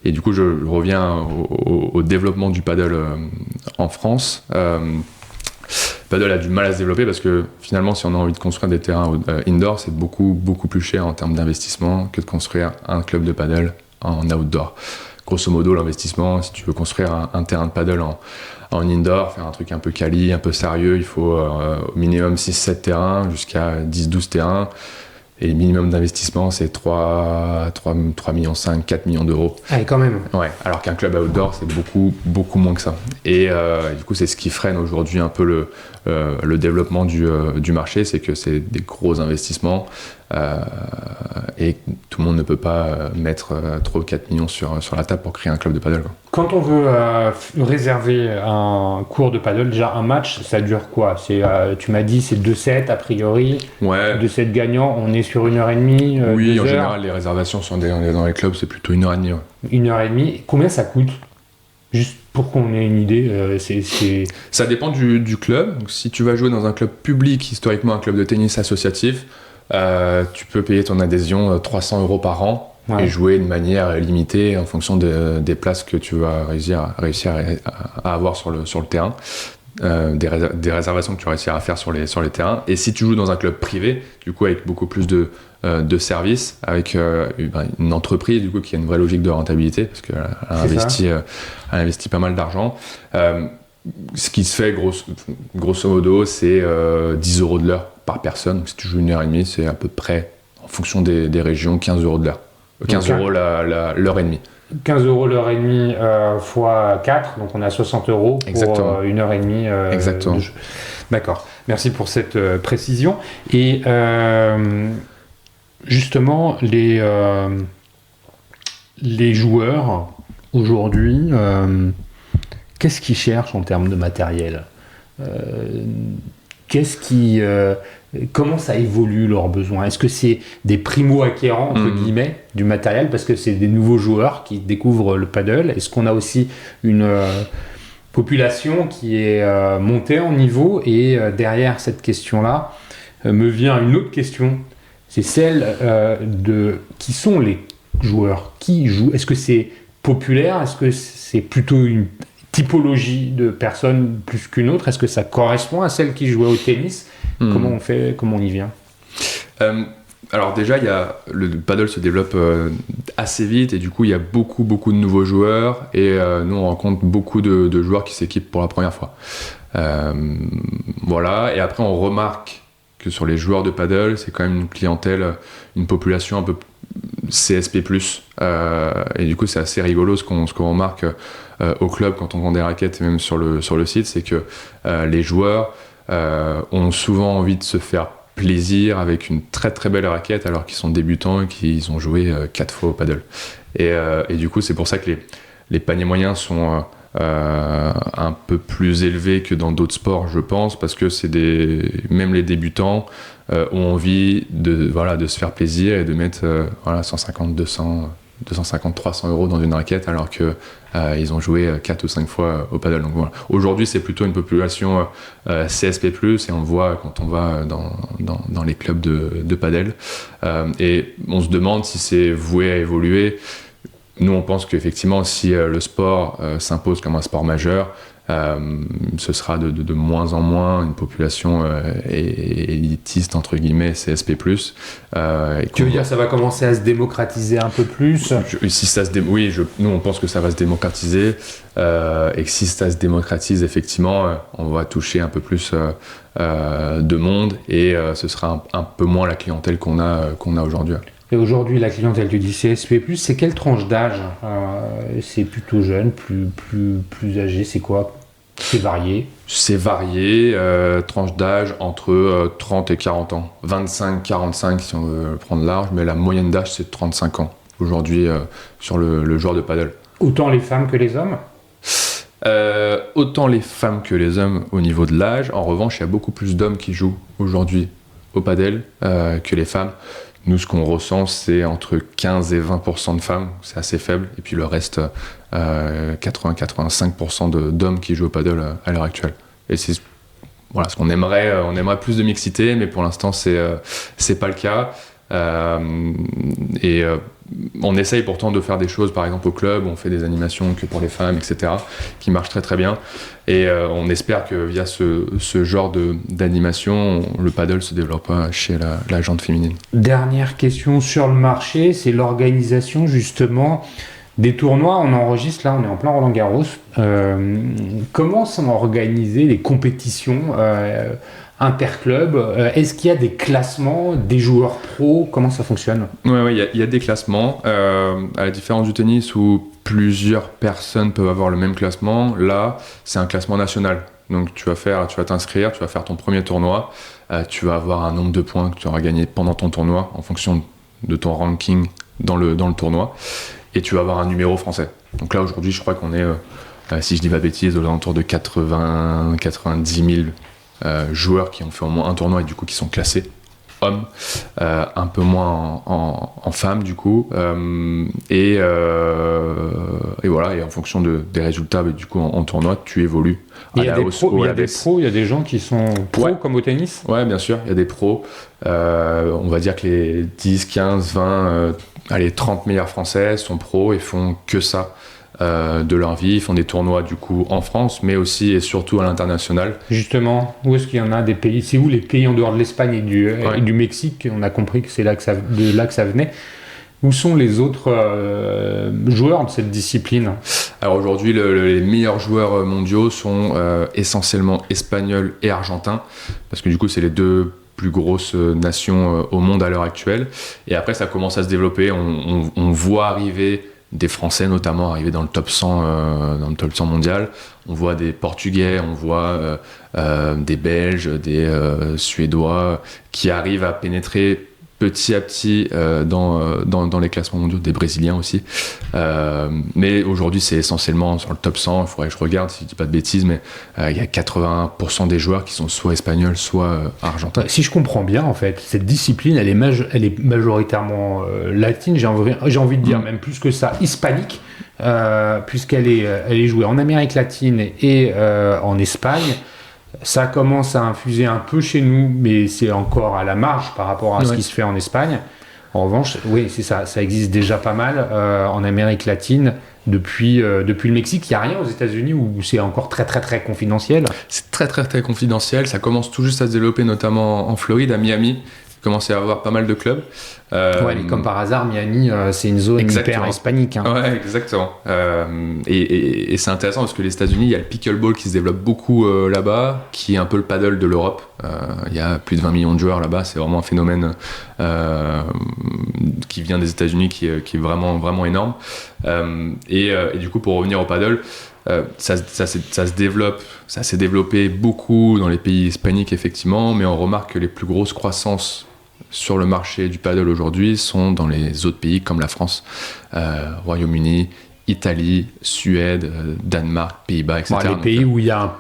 Et du coup, je reviens au développement du paddle en France. Le paddle a du mal à se développer parce que finalement, si on a envie de construire des terrains indoor, c'est beaucoup plus cher en termes d'investissement que de construire un club de paddle en outdoor. Grosso modo, l'investissement, si tu veux construire un terrain de paddle en indoor, faire un truc un peu quali, un peu sérieux, il faut au minimum 6-7 terrains jusqu'à 10-12 terrains. Et le minimum d'investissement, c'est 3,5 millions, 4 millions d'euros. Ah, quand même. Ouais, alors qu'un club outdoor, c'est beaucoup moins que ça. Et du coup, c'est ce qui freine aujourd'hui un peu le développement du marché, c'est que c'est des gros investissements et tout le monde ne peut pas mettre 3 ou 4 millions sur la table pour créer un club de paddle, quoi. Quand on veut réserver un cours de paddle, déjà un match, ça dure quoi ? Tu m'as dit c'est 2 sets a priori, ouais. 2 sets gagnants, on est sur 1h30, oui, 2 en heures. général, les réservations dans les clubs, c'est plutôt 1h30. Ouais. 1h30, combien ça coûte ? Juste pour qu'on ait une idée, Ça dépend du club. Donc, si tu vas jouer dans un club public, historiquement un club de tennis associatif, tu peux payer ton adhésion 300 € par an. Ouais. Et jouer de manière limitée en fonction des places que tu vas réussir à avoir sur le terrain, des réservations que tu vas réussir à faire sur les terrains. Et si tu joues dans un club privé, du coup avec beaucoup plus de services, avec une entreprise du coup qui a une vraie logique de rentabilité parce qu'elle a investi pas mal d'argent. Ce qui se fait grosso modo, c'est 10 € de l'heure par personne. Donc, si tu joues 1h30, c'est à peu près en fonction des régions 15 € de l'heure. 15 € l'heure et demie. 15 € l'heure et demie fois 4, donc on a 60 € pour 1h30 Exactement. de jeu. D'accord, merci pour cette précision. Et justement, les joueurs aujourd'hui, qu'est-ce qu'ils cherchent en termes de matériel ? Comment ça évolue leurs besoins ? Est-ce que c'est des primo-acquérants, entre guillemets, du matériel, parce que c'est des nouveaux joueurs qui découvrent le paddle ? Est-ce qu'on a aussi une population qui est montée en niveau ? Et derrière cette question-là, me vient une autre question. C'est celle de qui sont les joueurs ? Qui jouent ? Est-ce que c'est populaire ? Est-ce que c'est plutôt une typologie de personnes plus qu'une autre? Est-ce que ça correspond à celle qui jouait au tennis? Comment on fait, comment on y vient? Alors déjà, le paddle se développe assez vite et du coup, il y a beaucoup de nouveaux joueurs et nous, on rencontre beaucoup de joueurs qui s'équipent pour la première fois. Voilà, et après, on remarque que sur les joueurs de paddle, c'est quand même une clientèle, une population un peu CSP+. Et du coup, c'est assez rigolo ce qu'on remarque au club quand on vend des raquettes et même sur le site, c'est que les joueurs ont souvent envie de se faire plaisir avec une très très belle raquette alors qu'ils sont débutants et qu'ils ont joué 4 fois au paddle. Et du coup, c'est pour ça que les paniers moyens sont un peu plus élevés que dans d'autres sports, je pense, parce que même les débutants ont envie de se faire plaisir et de mettre 150, 200, 250, 300 euros dans une raquette alors que ils ont joué 4 ou 5 fois au paddle. Donc voilà. Aujourd'hui, c'est plutôt une population CSP+, et on le voit quand on va dans les clubs de paddle. Et on se demande si c'est voué à évoluer. Nous, on pense qu'effectivement, si le sport s'impose comme un sport majeur, ce sera de moins en moins une population élitiste, entre guillemets, CSP+. Tu veux dire ça va commencer à se démocratiser un peu plus? Nous, on pense que ça va se démocratiser et que si ça se démocratise, effectivement, on va toucher un peu plus de monde et ce sera un peu moins la clientèle qu'on a aujourd'hui. Et aujourd'hui, la clientèle, tu dis CSP+, c'est quelle tranche d'âge? C'est plutôt jeune, plus âgé, c'est quoi? C'est varié? C'est varié, tranche d'âge entre 30 et 40 ans. 25, 45 si on veut prendre large, mais la moyenne d'âge, c'est 35 ans aujourd'hui sur le joueur de paddle. Autant les femmes que les hommes? Autant les femmes que les hommes au niveau de l'âge. En revanche, il y a beaucoup plus d'hommes qui jouent aujourd'hui au paddle que les femmes. Nous, ce qu'on ressent, c'est entre 15 et 20% de femmes, c'est assez faible, et puis le reste, 80-85% d'hommes qui jouent au paddle à l'heure actuelle. Et c'est ce qu'on aimerait, on aimerait plus de mixité, mais pour l'instant, c'est pas le cas. On essaye pourtant de faire des choses, par exemple au club, on fait des animations que pour les femmes, etc., qui marchent très très bien. Et on espère que via ce genre d'animation, le paddle se développe chez la gente féminine. Dernière question sur le marché, c'est l'organisation justement des tournois. On enregistre là, on est en plein Roland-Garros. Comment sont organisées les compétitions interclubs? Est-ce qu'il y a des classements des joueurs pros? Comment ça fonctionne? Oui, il y a des classements. À la différence du tennis où plusieurs personnes peuvent avoir le même classement, là, c'est un classement national. Donc tu vas t'inscrire, tu vas faire ton premier tournoi, tu vas avoir un nombre de points que tu auras gagné pendant ton tournoi en fonction de ton ranking dans le tournoi, et tu vas avoir un numéro français. Donc là, aujourd'hui, je crois qu'on est, si je dis pas de bêtises, aux alentours de 90 000 joueurs qui ont fait au moins un tournoi et du coup qui sont classés hommes, un peu moins en femmes du coup, et voilà, et en fonction des résultats, du coup en tournoi tu évolues. Il y a des pros, il y a des gens qui sont pros comme au tennis? Ouais, bien sûr, il y a des pros. On va dire que les 10, 15, 20, 30 meilleurs français sont pros et font que ça de leur vie. Ils font des tournois du coup en France, mais aussi et surtout à l'international. Justement, où est-ce qu'il y en a des pays? C'est où les pays en dehors de l'Espagne et du Mexique? On a compris que c'est de là que ça venait. Où sont les autres joueurs de cette discipline? Alors aujourd'hui, les meilleurs joueurs mondiaux sont essentiellement espagnols et argentins, parce que du coup c'est les deux plus grosses nations au monde à l'heure actuelle. Et après ça commence à se développer, on voit arriver des Français notamment arriver dans le top 100 mondial. On voit des Portugais, on voit des Belges, des Suédois qui arrivent à pénétrer petit à petit dans les classements mondiaux, des Brésiliens aussi. Mais aujourd'hui, c'est essentiellement sur le top 100. Il faudrait que je regarde si je dis pas de bêtises, mais il y a 80% des joueurs qui sont soit espagnols, soit argentins. Si je comprends bien, en fait, cette discipline, elle est majoritairement latine, j'ai envie de dire, même plus que ça, hispanique, puisqu'elle est jouée en Amérique latine et en Espagne. Ça commence à infuser un peu chez nous, mais c'est encore à la marge par rapport à ce qui se fait en Espagne. En revanche, oui, c'est ça. Ça existe déjà pas mal en Amérique latine depuis le Mexique. Il n'y a rien aux États-Unis où c'est encore très très très confidentiel. C'est très très très confidentiel. Ça commence tout juste à se développer, notamment en Floride, à Miami. Il commence à y avoir pas mal de clubs. Ouais, mais comme par hasard, Miami, c'est une zone hyper hispanique. Hein. Ouais, exactement. Et c'est intéressant parce que les États-Unis, il y a le pickleball qui se développe beaucoup là-bas, qui est un peu le paddle de l'Europe. Il y a plus de 20 millions de joueurs là-bas. C'est vraiment un phénomène qui vient des États-Unis, qui est vraiment vraiment énorme. Et du coup, pour revenir au paddle. Ça se développe, ça s'est développé beaucoup dans les pays hispaniques effectivement, mais on remarque que les plus grosses croissances sur le marché du paddle aujourd'hui sont dans les autres pays comme la France, Royaume-Uni, Italie, Suède, Danemark, Pays-Bas, etc. Les pays où il y a un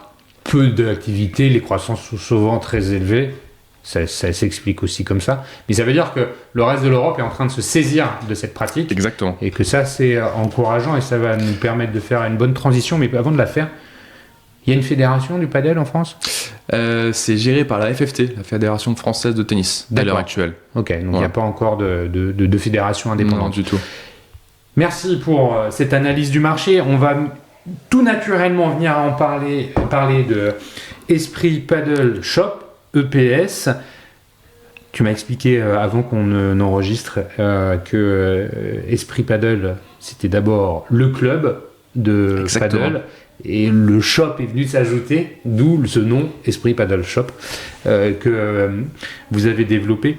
peu d'activité, les croissances sont souvent très élevées. Ça s'explique aussi comme ça. Mais ça veut dire que le reste de l'Europe est en train de se saisir de cette pratique. Exactement. Et que ça, c'est encourageant et ça va nous permettre de faire une bonne transition. Mais avant de la faire, il y a une fédération du padel en France ? C'est géré par la FFT, la Fédération Française de Tennis, à l'heure actuelle. Ok, donc il n'y a pas encore de fédération indépendante. Non, du tout. Merci pour cette analyse du marché. On va tout naturellement venir en parler de Esprit Paddle Shop, EPS. Tu m'as expliqué avant qu'on n'enregistre que Esprit Paddle, c'était d'abord le club de paddle et le shop est venu s'ajouter, d'où ce nom Esprit Paddle Shop que vous avez développé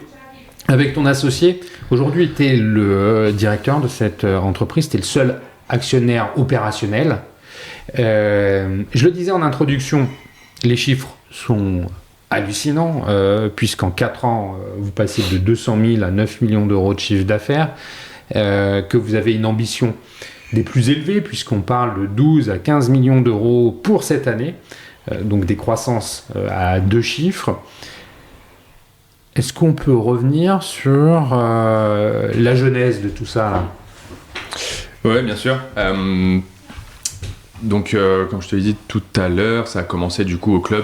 avec ton associé. Aujourd'hui, tu es le directeur de cette entreprise, tu es le seul actionnaire opérationnel. Je le disais en introduction, les chiffres sont hallucinant, puisqu'en 4 ans, vous passez de 200 000 à 9 millions d'euros de chiffre d'affaires, que vous avez une ambition des plus élevées, puisqu'on parle de 12 à 15 millions d'euros pour cette année, donc des croissances à 2 chiffres. Est-ce qu'on peut revenir sur la genèse de tout ça ? Oui, bien sûr. Donc, comme je te l'ai dit tout à l'heure, ça a commencé du coup au club.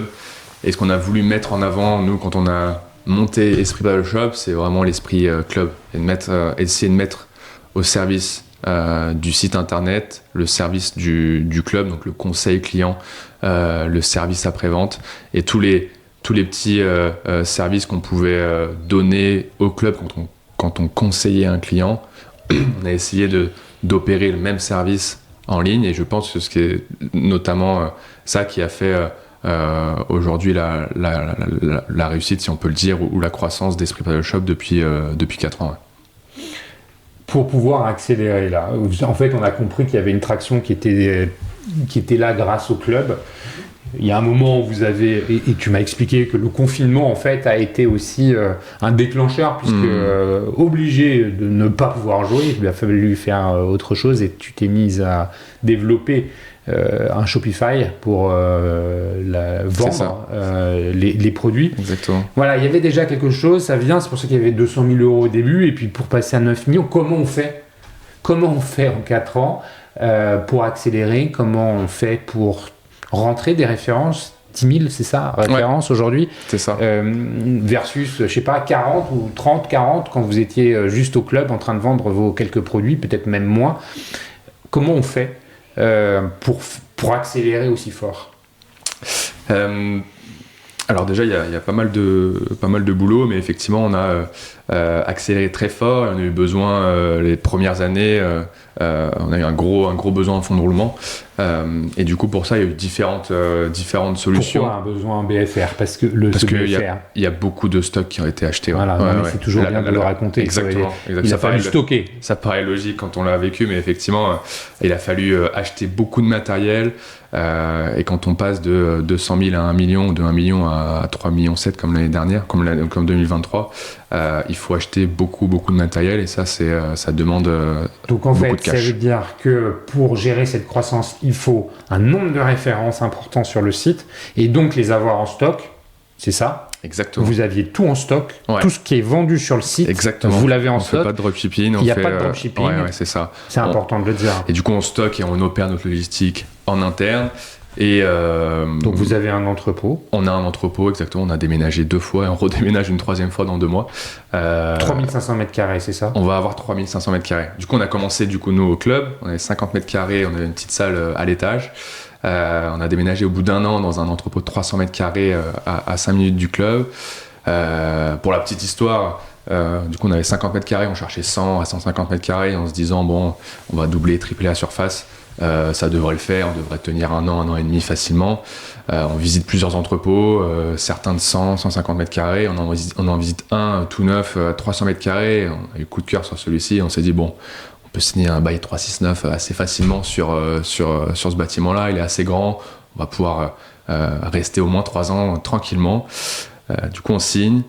Et ce qu'on a voulu mettre en avant, nous, quand on a monté Esprit Paddle Shop, c'est vraiment l'esprit club. Et essayer de mettre au service du site internet le service du club, donc le conseil client, le service après-vente et tous les petits services qu'on pouvait donner au club quand on conseillait un client. On a essayé d'opérer le même service en ligne et je pense que ce qui est notamment ça qui a fait aujourd'hui la réussite, si on peut le dire, ou la croissance d'Esprit Paddle Shop depuis 4 ans. Ouais. Pour pouvoir accélérer là, en fait on a compris qu'il y avait une traction qui était là grâce au club. Il y a un moment où vous avez, et tu m'as expliqué que le confinement en fait a été aussi un déclencheur, puisque obligé de ne pas pouvoir jouer, il a fallu faire autre chose et tu t'es mise à développer un Shopify pour vendre les produits. Exactement. Voilà, il y avait déjà quelque chose, ça vient, c'est pour ça qu'il y avait 200 000 euros au début, et puis pour passer à 9 millions, comment on fait en 4 ans pour accélérer, comment on fait pour rentrer des références, 10 000, c'est ça, références aujourd'hui, c'est ça. Versus, je sais pas, 40 ou 30, 40, quand vous étiez juste au club en train de vendre vos quelques produits, peut-être même moins. Comment on fait pour accélérer aussi fort? Alors déjà, il y a pas mal de boulot, mais effectivement, on a accéléré très fort et on a eu besoin, les premières années, on a eu un gros besoin en fonds de roulement. Et du coup, pour ça, il y a eu différentes solutions. Pourquoi un besoin en BFR? Parce qu'il y a beaucoup de stocks qui ont été achetés. Voilà, c'est toujours bien de le raconter. Exactement. Il a fallu stocker. Ça paraît logique quand on l'a vécu, mais effectivement, il a fallu acheter beaucoup de matériel. Et quand on passe de 200 000 à 1 million, ou de 1 million à 3,7 millions comme l'année dernière, comme 2023, il faut acheter beaucoup de matériel et ça demande donc en beaucoup fait, de cash. Ça veut dire que pour gérer cette croissance, il faut un nombre de références important sur le site et donc les avoir en stock, c'est ça? Exactement. Vous aviez tout en stock, tout ce qui est vendu sur le site, exactement. Vous l'avez en On stock. fait pas de dropshipping. Il n'y a pas de dropshipping. C'est ça. C'est important de le dire. Et du coup, on stocke et on opère notre logistique en interne. Et Donc vous avez un entrepôt. On a un entrepôt, exactement. On a déménagé 2 fois et on redéménage une 3e fois dans 2 mois. 3500 mètres carrés, c'est ça? On va avoir 3500 mètres carrés. Du coup, on a commencé nous au club. On avait 50 mètres carrés, on avait une petite salle à l'étage. On a déménagé au bout d'1 an dans un entrepôt de 300 mètres carrés à 5 minutes du club. Pour la petite histoire, du coup, on avait 50 mètres carrés, on cherchait 100 à 150 mètres carrés en se disant, bon, on va doubler, tripler la surface. Ça devrait le faire, on devrait tenir 1 an et demi facilement. On visite plusieurs entrepôts, certains de 100, 150 mètres carrés. On en visite un tout neuf, 300 mètres carrés. On a eu coup de cœur sur celui-ci. On s'est dit, bon, on peut signer un bail 369 assez facilement sur ce bâtiment-là. Il est assez grand. On va pouvoir rester au moins 3 ans tranquillement. Du coup, on signe.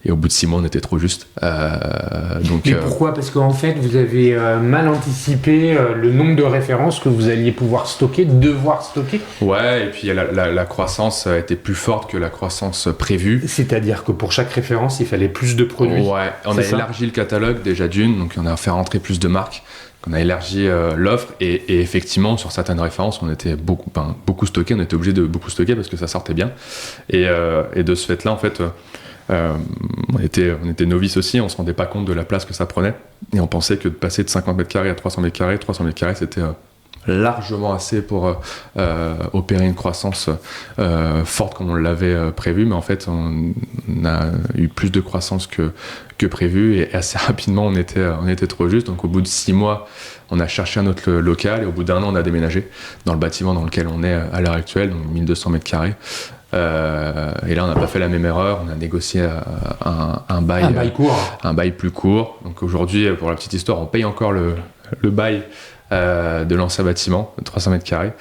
Et au bout de 6 mois, on était trop juste. Mais pourquoi? Parce qu'en fait, vous avez mal anticipé le nombre de références que vous alliez pouvoir devoir stocker. Ouais, et puis la croissance a été plus forte que la croissance prévue. C'est-à-dire que pour chaque référence, il fallait plus de produits. Ouais, on a élargi le catalogue déjà d'une, donc on a fait rentrer plus de marques. On a élargi l'offre et effectivement, sur certaines références, on était beaucoup stocké. On était obligé de beaucoup stocker parce que ça sortait bien. Et de ce fait-là, en fait... on était novices aussi, on se rendait pas compte de la place que ça prenait et on pensait que de passer de 50 mètres carrés à 300 mètres carrés c'était largement assez pour opérer une croissance forte comme on l'avait prévu, mais en fait on a eu plus de croissance que prévu et assez rapidement on était trop juste. Donc au bout de 6 mois on a cherché un autre local et au bout d'1 an on a déménagé dans le bâtiment dans lequel on est à l'heure actuelle, donc 1200 mètres carrés. Et là on n'a pas fait la même erreur, on a négocié un bail court, un bail plus court. Donc aujourd'hui, pour la petite histoire, on paye encore le bail de l'ancien bâtiment de 300 mètres carrés.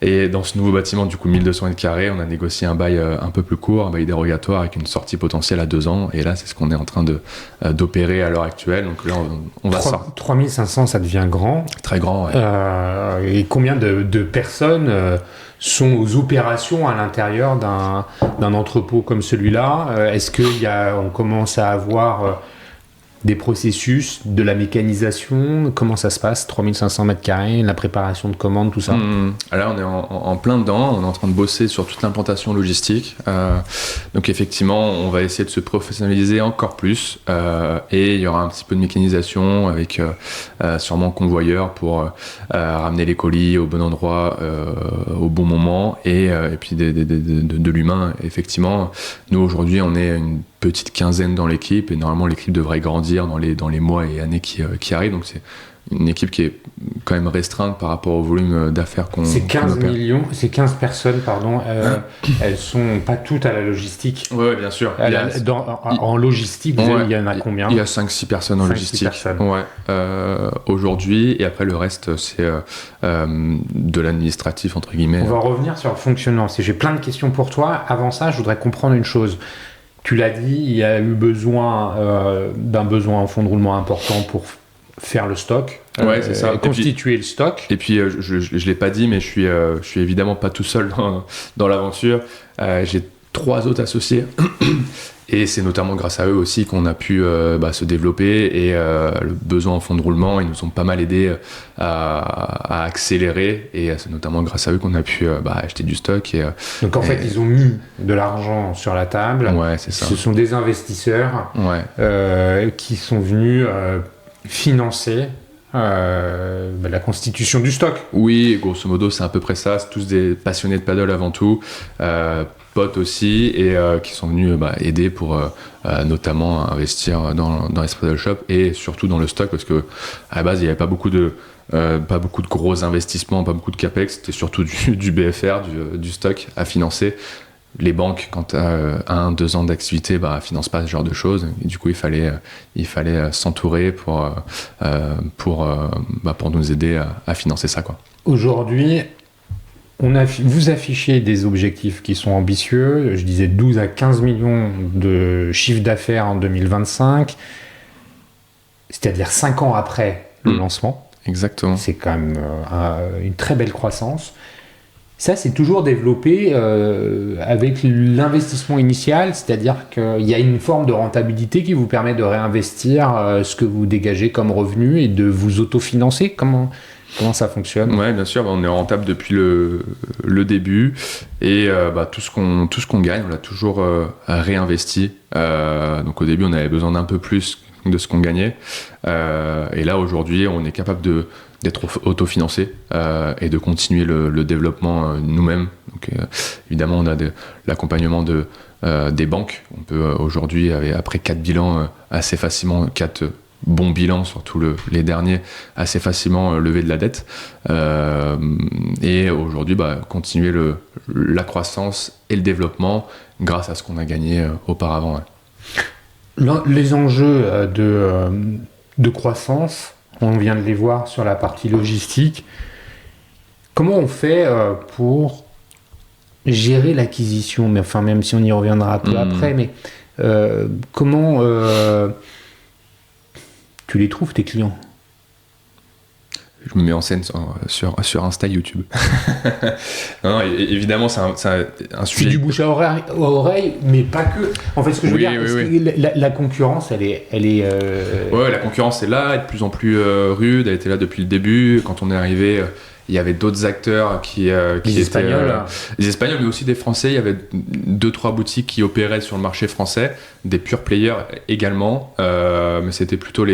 Et dans ce nouveau bâtiment, du coup 1200 mètres carrés, on a négocié un bail un peu plus court, un bail dérogatoire avec une sortie potentielle à 2 ans. Et là, c'est ce qu'on est en train d'opérer à l'heure actuelle. Donc là, on va sortir. 3500, ça devient grand. Très grand, ouais. Et combien de personnes sont aux opérations à l'intérieur d'un entrepôt comme celui-là? Est-ce qu'on commence à avoir des processus, de la mécanisation? Comment ça se passe? 3500 mètres carrés, la préparation de commandes, tout ça? Là, on est en plein dedans. On est en train de bosser sur toute l'implantation logistique. Donc, effectivement, on va essayer de se professionnaliser encore plus. Et il y aura un petit peu de mécanisation avec sûrement convoyeur pour ramener les colis au bon endroit, au bon moment. Et puis de l'humain. Effectivement, nous, aujourd'hui, on est une petite quinzaine dans l'équipe et normalement l'équipe devrait grandir dans les mois et années qui arrivent. Donc c'est une équipe qui est quand même restreinte par rapport au volume d'affaires qu'on C'est 15 opère. millions, c'est 15 personnes, pardon. Elles sont pas toutes à la logistique. Oui, bien sûr. En logistique, il y en a combien? Il y a 5-6 personnes en 5-6 logistique. personnes. Ouais. Aujourd'hui, et après le reste, c'est de l'administratif, entre guillemets. On va revenir sur le fonctionnement. J'ai plein de questions pour toi. Avant ça, je voudrais comprendre une chose. Tu l'as dit, il y a eu besoin d'un besoin en fonds de roulement important pour faire le stock, ouais, c'est ça. constituer le stock. Et puis, je l'ai pas dit, mais je suis évidemment pas tout seul dans l'aventure. J'ai 3 autres associés. Et c'est notamment grâce à eux aussi qu'on a pu se développer et le besoin en fonds de roulement, ils nous ont pas mal aidé à accélérer et c'est notamment grâce à eux qu'on a pu acheter du stock. Donc en fait, ils ont mis de l'argent sur la table. Ouais, c'est ça. Ce sont des investisseurs qui sont venus financer la constitution du stock. Oui, grosso modo, c'est à peu près ça. C'est tous des passionnés de paddle avant tout. Potes aussi et qui sont venus aider pour notamment investir dans l'Espresso Paddle Shop et surtout dans le stock parce que à la base il n'y avait pas beaucoup de gros investissements, pas beaucoup de capex, c'était surtout du BFR, du stock à financer. Les banques, quand tu as 1-2 ans d'activité, financent pas ce genre de choses. Et du coup, il fallait s'entourer pour nous aider à financer ça, quoi. Aujourd'hui, vous affichez des objectifs qui sont ambitieux. Je disais 12 à 15 millions de chiffre d'affaires en 2025, c'est-à-dire 5 ans après le lancement. Exactement. C'est quand même une très belle croissance. Ça, c'est toujours développé avec l'investissement initial, c'est-à-dire qu'il y a une forme de rentabilité qui vous permet de réinvestir ce que vous dégagez comme revenu et de vous autofinancer. Comment ça fonctionne? Ouais, bien sûr, on est rentable depuis le début et tout ce qu'on gagne, on l'a toujours réinvesti. Donc au début, on avait besoin d'un peu plus de ce qu'on gagnait. Et là, aujourd'hui, on est capable d'être autofinancé et de continuer le développement nous-mêmes. Donc évidemment, on a l'accompagnement des banques. On peut aujourd'hui, après 4 bilans assez facilement, 4 bons bilans, surtout les derniers, assez facilement lever de la dette. Et aujourd'hui, continuer la croissance et le développement grâce à ce qu'on a gagné auparavant. Ouais. Les enjeux de croissance, on vient de les voir sur la partie logistique. Comment on fait pour gérer l'acquisition? Mais enfin, même si on y reviendra un peu après, mais comment tu les trouves, tes clients? Je me mets en scène sur Insta, YouTube. Non, évidemment, c'est un sujet. C'est du bouche à oreille, mais pas que. En fait, ce que je veux dire, la concurrence, elle est. Ouais, la concurrence est là, elle est de plus en plus rude. Elle était là depuis le début. Quand on est arrivé, il y avait d'autres acteurs qui les Espagnols. Les Espagnols, mais aussi des Français. Il y avait 2-3 boutiques qui opéraient sur le marché français, des pure players également. Mais c'était plutôt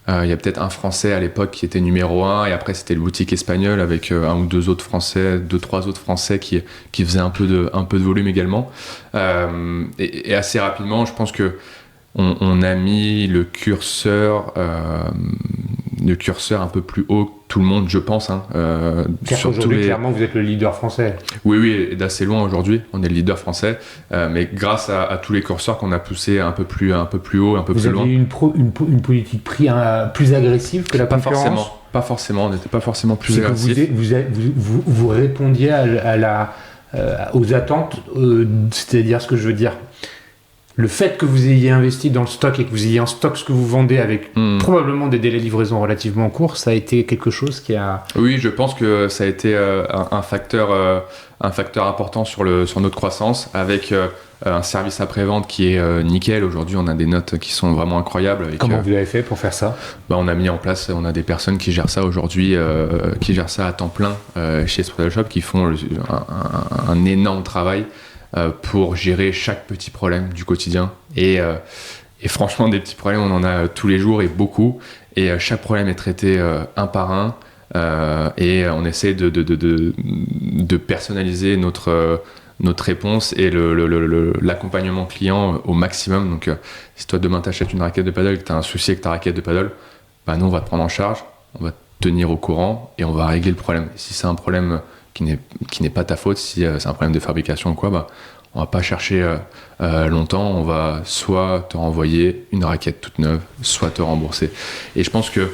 il y a peut-être un Français à l'époque qui était numéro 1, et après c'était le boutique espagnole avec 1 ou 2 autres Français, 2-3 autres Français qui faisaient un peu de volume également. Et assez rapidement, je pense que on a mis le curseur un peu plus haut que tout le monde, je pense. Aujourd'hui, clairement, vous êtes le leader français. Oui, et d'assez loin aujourd'hui, on est le leader français. Mais grâce à tous les curseurs qu'on a poussés un peu plus haut, un peu plus loin. Vous avez une politique prix plus agressive que la concurrence? Pas forcément, on n'était pas forcément plus agressif. Vous répondiez aux attentes, c'est-à-dire ce que je veux dire. Le fait que vous ayez investi dans le stock et que vous ayez en stock ce que vous vendez avec probablement des délais de livraison relativement courts, ça a été quelque chose qui a... Oui, je pense que ça a été un facteur important sur notre croissance, avec un service après-vente qui est nickel. Aujourd'hui, on a des notes qui sont vraiment incroyables. Comment vous avez fait pour faire ça? On a mis en place, on a des personnes qui gèrent ça aujourd'hui, qui gèrent ça à temps plein chez Spottle Shop, qui font un énorme travail pour gérer chaque petit problème du quotidien. Et franchement, des petits problèmes, on en a tous les jours et beaucoup. Et chaque problème est traité un par un. Et on essaie de personnaliser notre réponse et l'accompagnement client au maximum. Donc, si toi, demain, t'achètes une raquette de paddle et que t'as un souci avec ta raquette de paddle, nous, on va te prendre en charge, on va te tenir au courant et on va régler le problème. Et si c'est un problème qui n'est pas ta faute, si c'est un problème de fabrication ou quoi, on va pas chercher longtemps, on va soit te renvoyer une raquette toute neuve, soit te rembourser. Et je pense que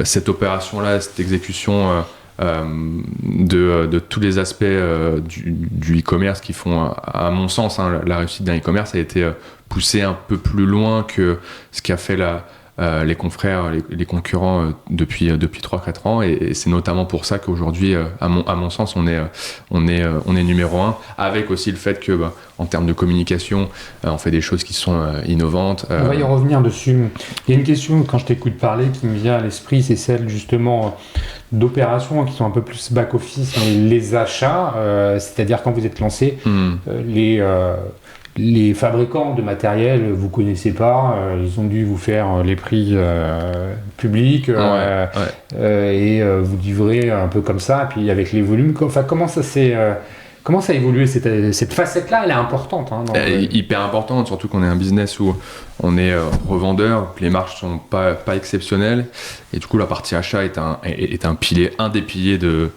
cette opération-là, cette exécution de tous les aspects du e-commerce qui font, à mon sens, la réussite d'un e-commerce a été poussée un peu plus loin que ce qu'a fait les confrères, les concurrents depuis 3-4 ans, et c'est notamment pour ça qu'aujourd'hui, à mon sens, on est numéro 1, avec aussi le fait que en termes de communication, on fait des choses qui sont innovantes. On va y revenir dessus. Il y a une question, quand je t'écoute parler, qui me vient à l'esprit, c'est celle justement d'opérations qui sont un peu plus back-office, les achats, c'est-à-dire quand vous êtes lancé, les fabricants de matériel, vous connaissez pas, ils ont dû vous faire les prix publics et vous livrez un peu comme ça, et puis avec les volumes, comment ça a évolué cette facette-là? Elle est importante. Hyper importante, surtout qu'on est un business où on est revendeur, les marges sont pas exceptionnelles, et du coup la partie achat est un des piliers du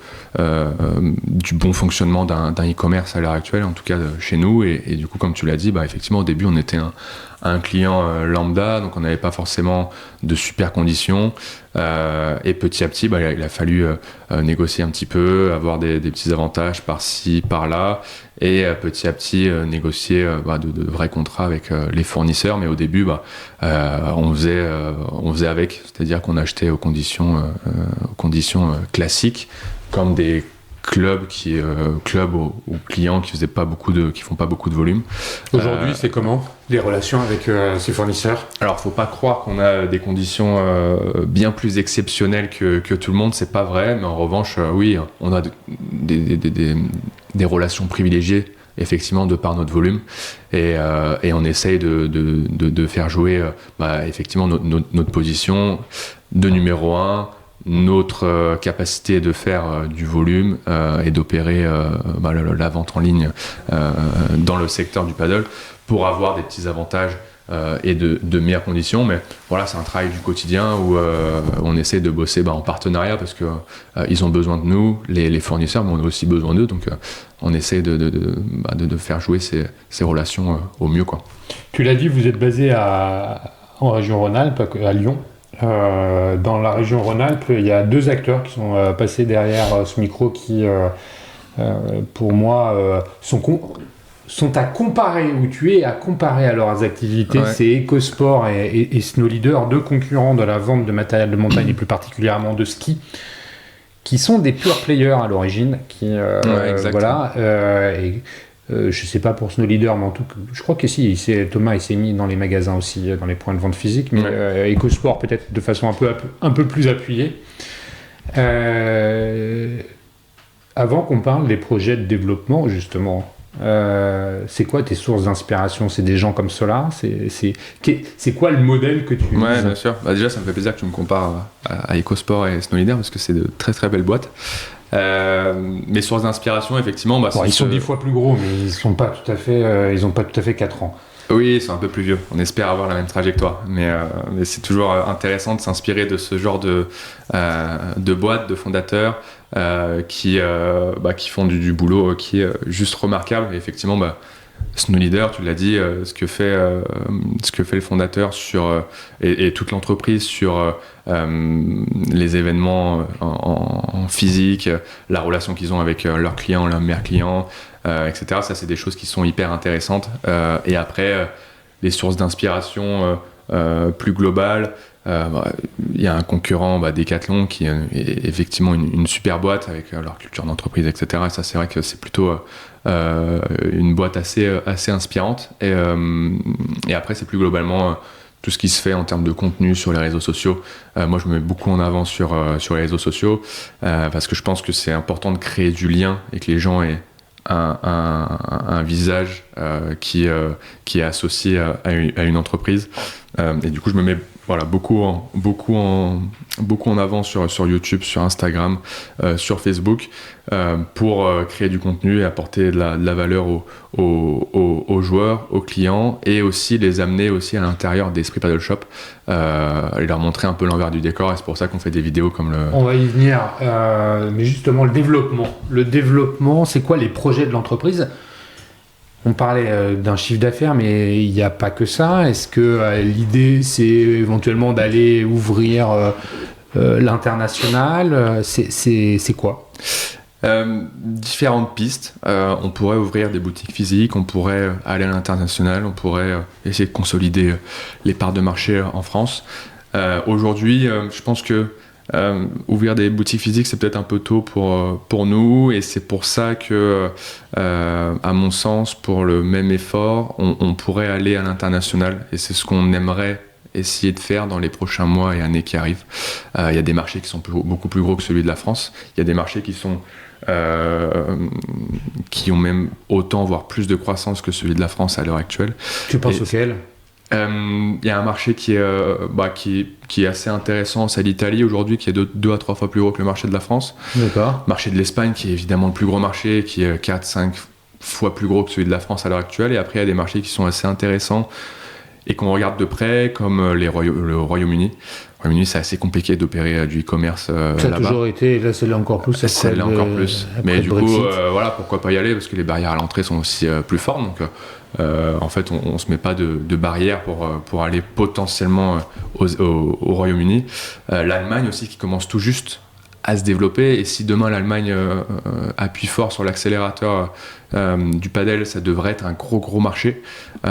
bon fonctionnement d'un e-commerce à l'heure actuelle, en tout cas chez nous, et du coup, comme tu l'as dit, effectivement au début on était un client lambda, donc on n'avait pas forcément de super conditions, et petit à petit il a fallu négocier un petit peu, avoir des petits avantages par-ci, par-là, et petit à petit négocier de vrais contrats avec les fournisseurs. Mais au début on faisait avec, c'est-à-dire qu'on achetait aux conditions classiques, comme club ou clients qui font pas beaucoup de volume. Aujourd'hui, c'est comment les relations avec ces fournisseurs? Alors, faut pas croire qu'on a des conditions bien plus exceptionnelles que tout le monde, c'est pas vrai, mais en revanche, oui, on a des relations privilégiées, effectivement, de par notre volume, et on essaye de faire jouer effectivement notre position de numéro 1, notre capacité de faire du volume et d'opérer la vente en ligne dans le secteur du paddle pour avoir des petits avantages et de meilleures conditions. Mais voilà, c'est un travail du quotidien où on essaie de bosser en partenariat parce que ils ont besoin de nous, les fournisseurs, mais on a aussi besoin d'eux, donc on essaie de faire jouer ces relations au mieux, quoi. Tu l'as dit, vous êtes basé en région Rhône-Alpes, à Lyon. Dans la région Rhône-Alpes, il y a 2 acteurs qui sont passés derrière ce micro qui, pour moi, sont à comparer, ou tu es à comparer à leurs activités. Ouais. C'est EcoSport et Snow Leader, 2 concurrents de la vente de matériel de montagne et plus particulièrement de ski, qui sont des pure players à l'origine. Voilà. Je sais pas pour Snow Leader, mais en tout cas, je crois que si, Thomas il s'est mis dans les magasins aussi, dans les points de vente physiques, mais EcoSport peut-être de façon un peu plus appuyée. Avant qu'on parle des projets de développement, justement, c'est quoi tes sources d'inspiration? C'est des gens comme cela? C'est quoi le modèle que tu utilises? Ouais, bien sûr. Déjà, ça me fait plaisir que tu me compares à EcoSport et Snow Leader parce que c'est de très très belles boîtes. Mes sources d'inspiration, effectivement, ils sont 10 fois plus gros, mais ils n'ont pas tout à fait 4 ans. Oui, ils sont un peu plus vieux. On espère avoir la même trajectoire, mais c'est toujours intéressant de s'inspirer de ce genre de boîtes, de fondateurs qui font du boulot qui est juste remarquable. Et effectivement, Snow Leader, tu l'as dit, ce que fait le fondateur et toute l'entreprise sur les événements en physique, la relation qu'ils ont avec leurs clients, leurs meilleurs clients, etc. Ça, c'est des choses qui sont hyper intéressantes. Et après, les sources d'inspiration plus globales. Il y a un concurrent, Decathlon, qui est effectivement une super boîte avec leur culture d'entreprise, etc. Et ça, c'est vrai que c'est plutôt une boîte assez inspirante. Et après, c'est plus globalement tout ce qui se fait en termes de contenu sur les réseaux sociaux. Moi, je me mets beaucoup en avant sur les réseaux sociaux parce que je pense que c'est important de créer du lien et que les gens aient un visage qui est associé à une entreprise. Et du coup, je me mets beaucoup en avant sur YouTube, sur Instagram, sur Facebook, pour créer du contenu et apporter de la valeur aux joueurs, aux clients, et aussi les amener aussi à l'intérieur d'Esprit Paddle Shop et leur montrer un peu l'envers du décor. Et c'est pour ça qu'on fait des vidéos comme On va y venir, mais justement le développement, c'est quoi les projets de l'entreprise? On parlait d'un chiffre d'affaires, mais il n'y a pas que ça. Est-ce que l'idée, c'est éventuellement d'aller ouvrir l'international? C'est quoi? Différentes pistes. On pourrait ouvrir des boutiques physiques, on pourrait aller à l'international, on pourrait essayer de consolider les parts de marché en France. Aujourd'hui, je pense que ouvrir des boutiques physiques, c'est peut-être un peu tôt pour nous, et c'est pour ça que, à mon sens, pour le même effort, on pourrait aller à l'international, et c'est ce qu'on aimerait essayer de faire dans les prochains mois et années qui arrivent. Il y a des marchés qui sont beaucoup plus gros que celui de la France. Il y a des marchés qui ont même autant, voire plus de croissance que celui de la France à l'heure actuelle. Tu penses auquel? Il y a un marché qui est assez intéressant, c'est l'Italie aujourd'hui, qui est 2 à 3 fois plus gros que le marché de la France. D'accord. Marché de l'Espagne, qui est évidemment le plus gros marché, qui est 4-5 fois plus gros que celui de la France à l'heure actuelle. Et après, il y a des marchés qui sont assez intéressants et qu'on regarde de près, comme le Royaume-Uni. Le Royaume-Uni, c'est assez compliqué d'opérer du e-commerce là-bas. Ça a toujours été, là c'est là encore plus. C'est là encore plus. Mais du coup, pourquoi pas y aller, parce que les barrières à l'entrée sont aussi plus fortes. Donc, en fait, on se met pas de barrières pour aller potentiellement au Royaume-Uni. L'Allemagne aussi, qui commence tout juste à se développer, et si demain l'Allemagne appuie fort sur l'accélérateur du paddle, ça devrait être un gros marché. Et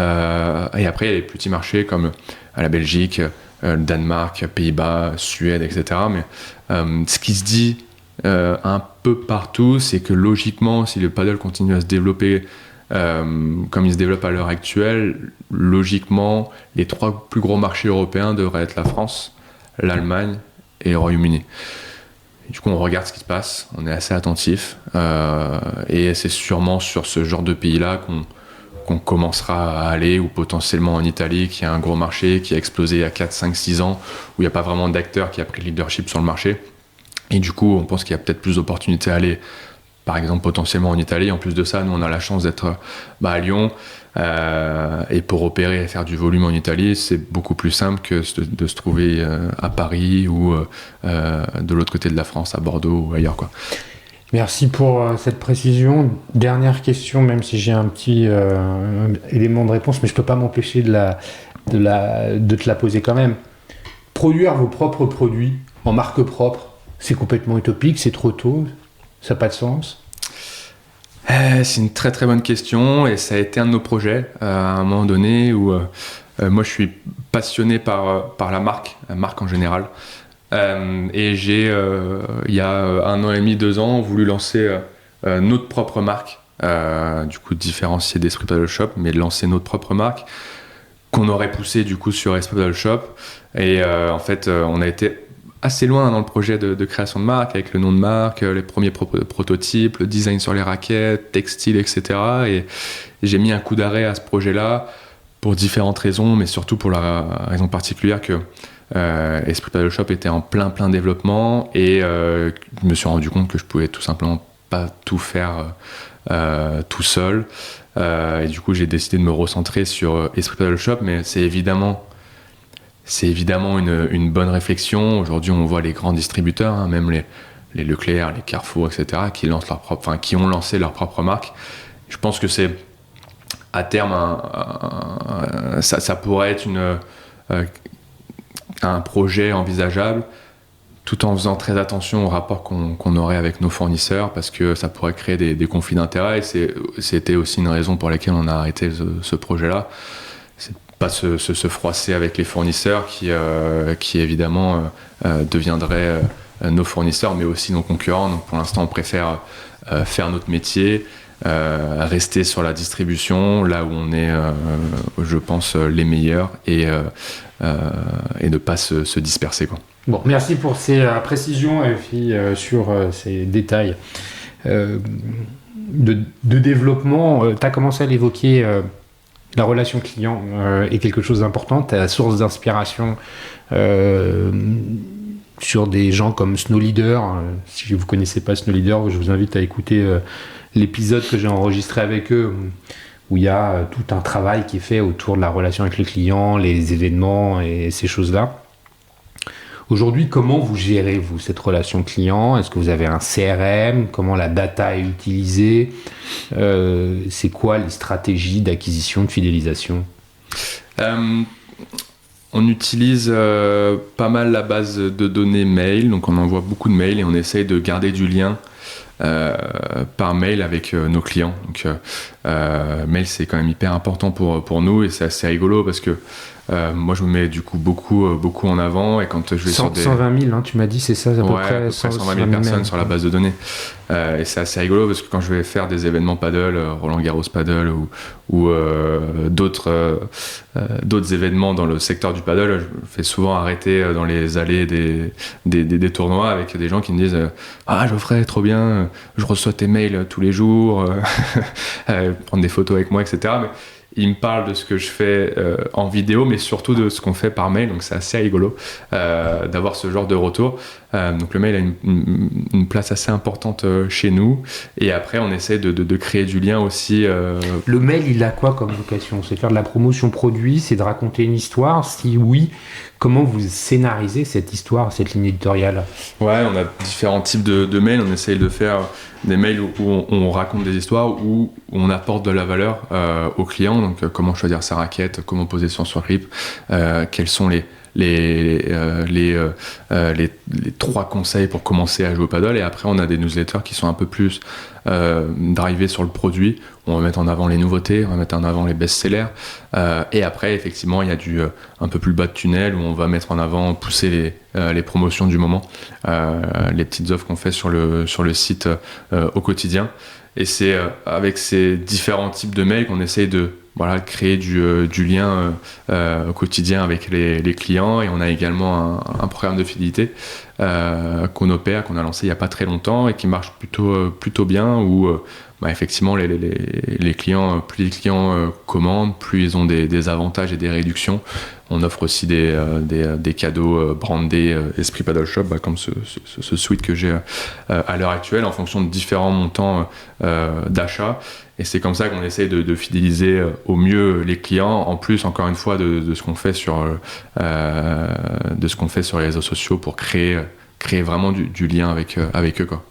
après, il y a les petits marchés comme la Belgique, le Danemark, Pays-Bas, Suède, etc. Mais ce qui se dit un peu partout, c'est que logiquement, si le paddle continue à se développer comme il se développe à l'heure actuelle, logiquement, les 3 plus gros marchés européens devraient être la France, l'Allemagne et le Royaume-Uni. Et du coup, on regarde ce qui se passe, on est assez attentif, et c'est sûrement sur ce genre de pays-là qu'on commencera à aller, ou potentiellement en Italie, qui a un gros marché, qui a explosé il y a 4, 5, 6 ans, où il n'y a pas vraiment d'acteur qui a pris le leadership sur le marché. Et du coup, on pense qu'il y a peut-être plus d'opportunités à aller, par exemple, potentiellement en Italie. En plus de ça, nous, on a la chance d'être à Lyon. Et pour opérer et faire du volume en Italie, c'est beaucoup plus simple que de se trouver à Paris ou de l'autre côté de la France, à Bordeaux ou ailleurs, quoi. Merci pour cette précision. Dernière question, même si j'ai un petit élément de réponse, mais je ne peux pas m'empêcher de te la poser quand même. Produire vos propres produits en marque propre, c'est complètement utopique, c'est trop tôt, ça n'a pas de sens? C'est une très très bonne question, et ça a été un de nos projets à un moment donné où moi je suis passionné par la marque en général. Et j'ai, il y a 1 an et demi, 2 ans, voulu lancer notre propre marque, du coup différencier d'Esprit Paddle Shop, mais de lancer notre propre marque qu'on aurait poussé du coup sur Esprit Paddle Shop. Et en fait, on a été assez loin dans le projet de création de marque, avec le nom de marque, les premiers prototypes, le design sur les raquettes, textile, etc. Et j'ai mis un coup d'arrêt à ce projet-là pour différentes raisons, mais surtout pour la raison particulière que Esprit Paddle Shop était en plein développement, et je me suis rendu compte que je pouvais tout simplement pas tout faire tout seul. Et du coup, j'ai décidé de me recentrer sur Esprit Paddle Shop, mais c'est évidemment une bonne réflexion. Aujourd'hui, on voit les grands distributeurs, hein, même les Leclerc, les Carrefour, etc., qui ont lancé leur propre marque. Je pense que c'est, à terme, ça pourrait être un projet envisageable, tout en faisant très attention au rapport qu'on aurait avec nos fournisseurs, parce que ça pourrait créer des conflits d'intérêts. Et c'était aussi une raison pour laquelle on a arrêté ce projet-là. C'est pas se froisser avec les fournisseurs qui évidemment deviendraient nos fournisseurs, mais aussi nos concurrents. Donc pour l'instant, on préfère faire notre métier, rester sur la distribution, là où on est, je pense, les meilleurs, et ne pas se disperser, quoi. Bon, merci pour ces précisions et puis sur ces détails de développement. Tu as commencé à l'évoquer. La relation client est quelque chose d'important. Tu as la source d'inspiration sur des gens comme Snow Leader. Si vous ne connaissez pas Snow Leader, je vous invite à écouter l'épisode que j'ai enregistré avec eux, où il y a tout un travail qui est fait autour de la relation avec le client, les événements et ces choses-là. Aujourd'hui, comment vous gérez, vous, cette relation client? Est-ce que vous avez un CRM? Comment la data est utilisée? C'est quoi les stratégies d'acquisition, de fidélisation? On utilise pas mal la base de données mail, donc on envoie beaucoup de mails et on essaye de garder du lien par mail avec nos clients. Donc mail, c'est quand même hyper important pour nous, et c'est assez rigolo parce que moi je me mets du coup beaucoup en avant, et quand je vais sur des 120 000, hein, tu m'as dit, c'est ça, à peu près 120 000 personnes sur la base de données, et c'est assez rigolo parce que quand je vais faire des événements paddle, Roland Garros paddle ou d'autres événements dans le secteur du paddle, je me fais souvent arrêter dans les allées des tournois avec des gens qui me disent Geoffrey, trop bien, je reçois tes mails tous les jours, prendre des photos avec moi, etc. Mais il me parle de ce que je fais en vidéo, mais surtout de ce qu'on fait par mail, donc c'est assez rigolo d'avoir ce genre de retour. Donc le mail a une place assez importante chez nous, et après on essaie de créer du lien aussi. Le mail, il a quoi comme vocation? C'est faire de la promotion produit, c'est de raconter une histoire? Si oui, comment vous scénarisez cette histoire, cette ligne éditoriale? Ouais, on a différents types de mails. On essaye de faire des mails où on raconte des histoires, où on apporte de la valeur aux clients. Donc comment choisir sa raquette, comment poser son grip, quels sont les 3 conseils pour commencer à jouer au paddle. Et après on a des newsletters qui sont un peu plus drivés sur le produit. on va mettre en avant les nouveautés, on va mettre en avant les best-sellers. Et après, effectivement, il y a du un peu plus bas de tunnel où on va mettre en avant, pousser les promotions du moment, les petites offres qu'on fait sur le site au quotidien. Et c'est avec ces différents types de mails qu'on essaye de créer du lien au quotidien avec les clients. Et on a également un programme de fidélité qu'on a lancé il n'y a pas très longtemps et qui marche plutôt bien, où effectivement les clients, plus les clients commandent, plus ils ont des avantages et des réductions. On offre aussi des cadeaux brandés Esprit Paddle Shop, comme ce suite que j'ai à l'heure actuelle, en fonction de différents montants d'achat. Et c'est comme ça qu'on essaye de fidéliser au mieux les clients, en plus, encore une fois, de ce qu'on fait sur les réseaux sociaux pour créer vraiment du lien avec eux, quoi.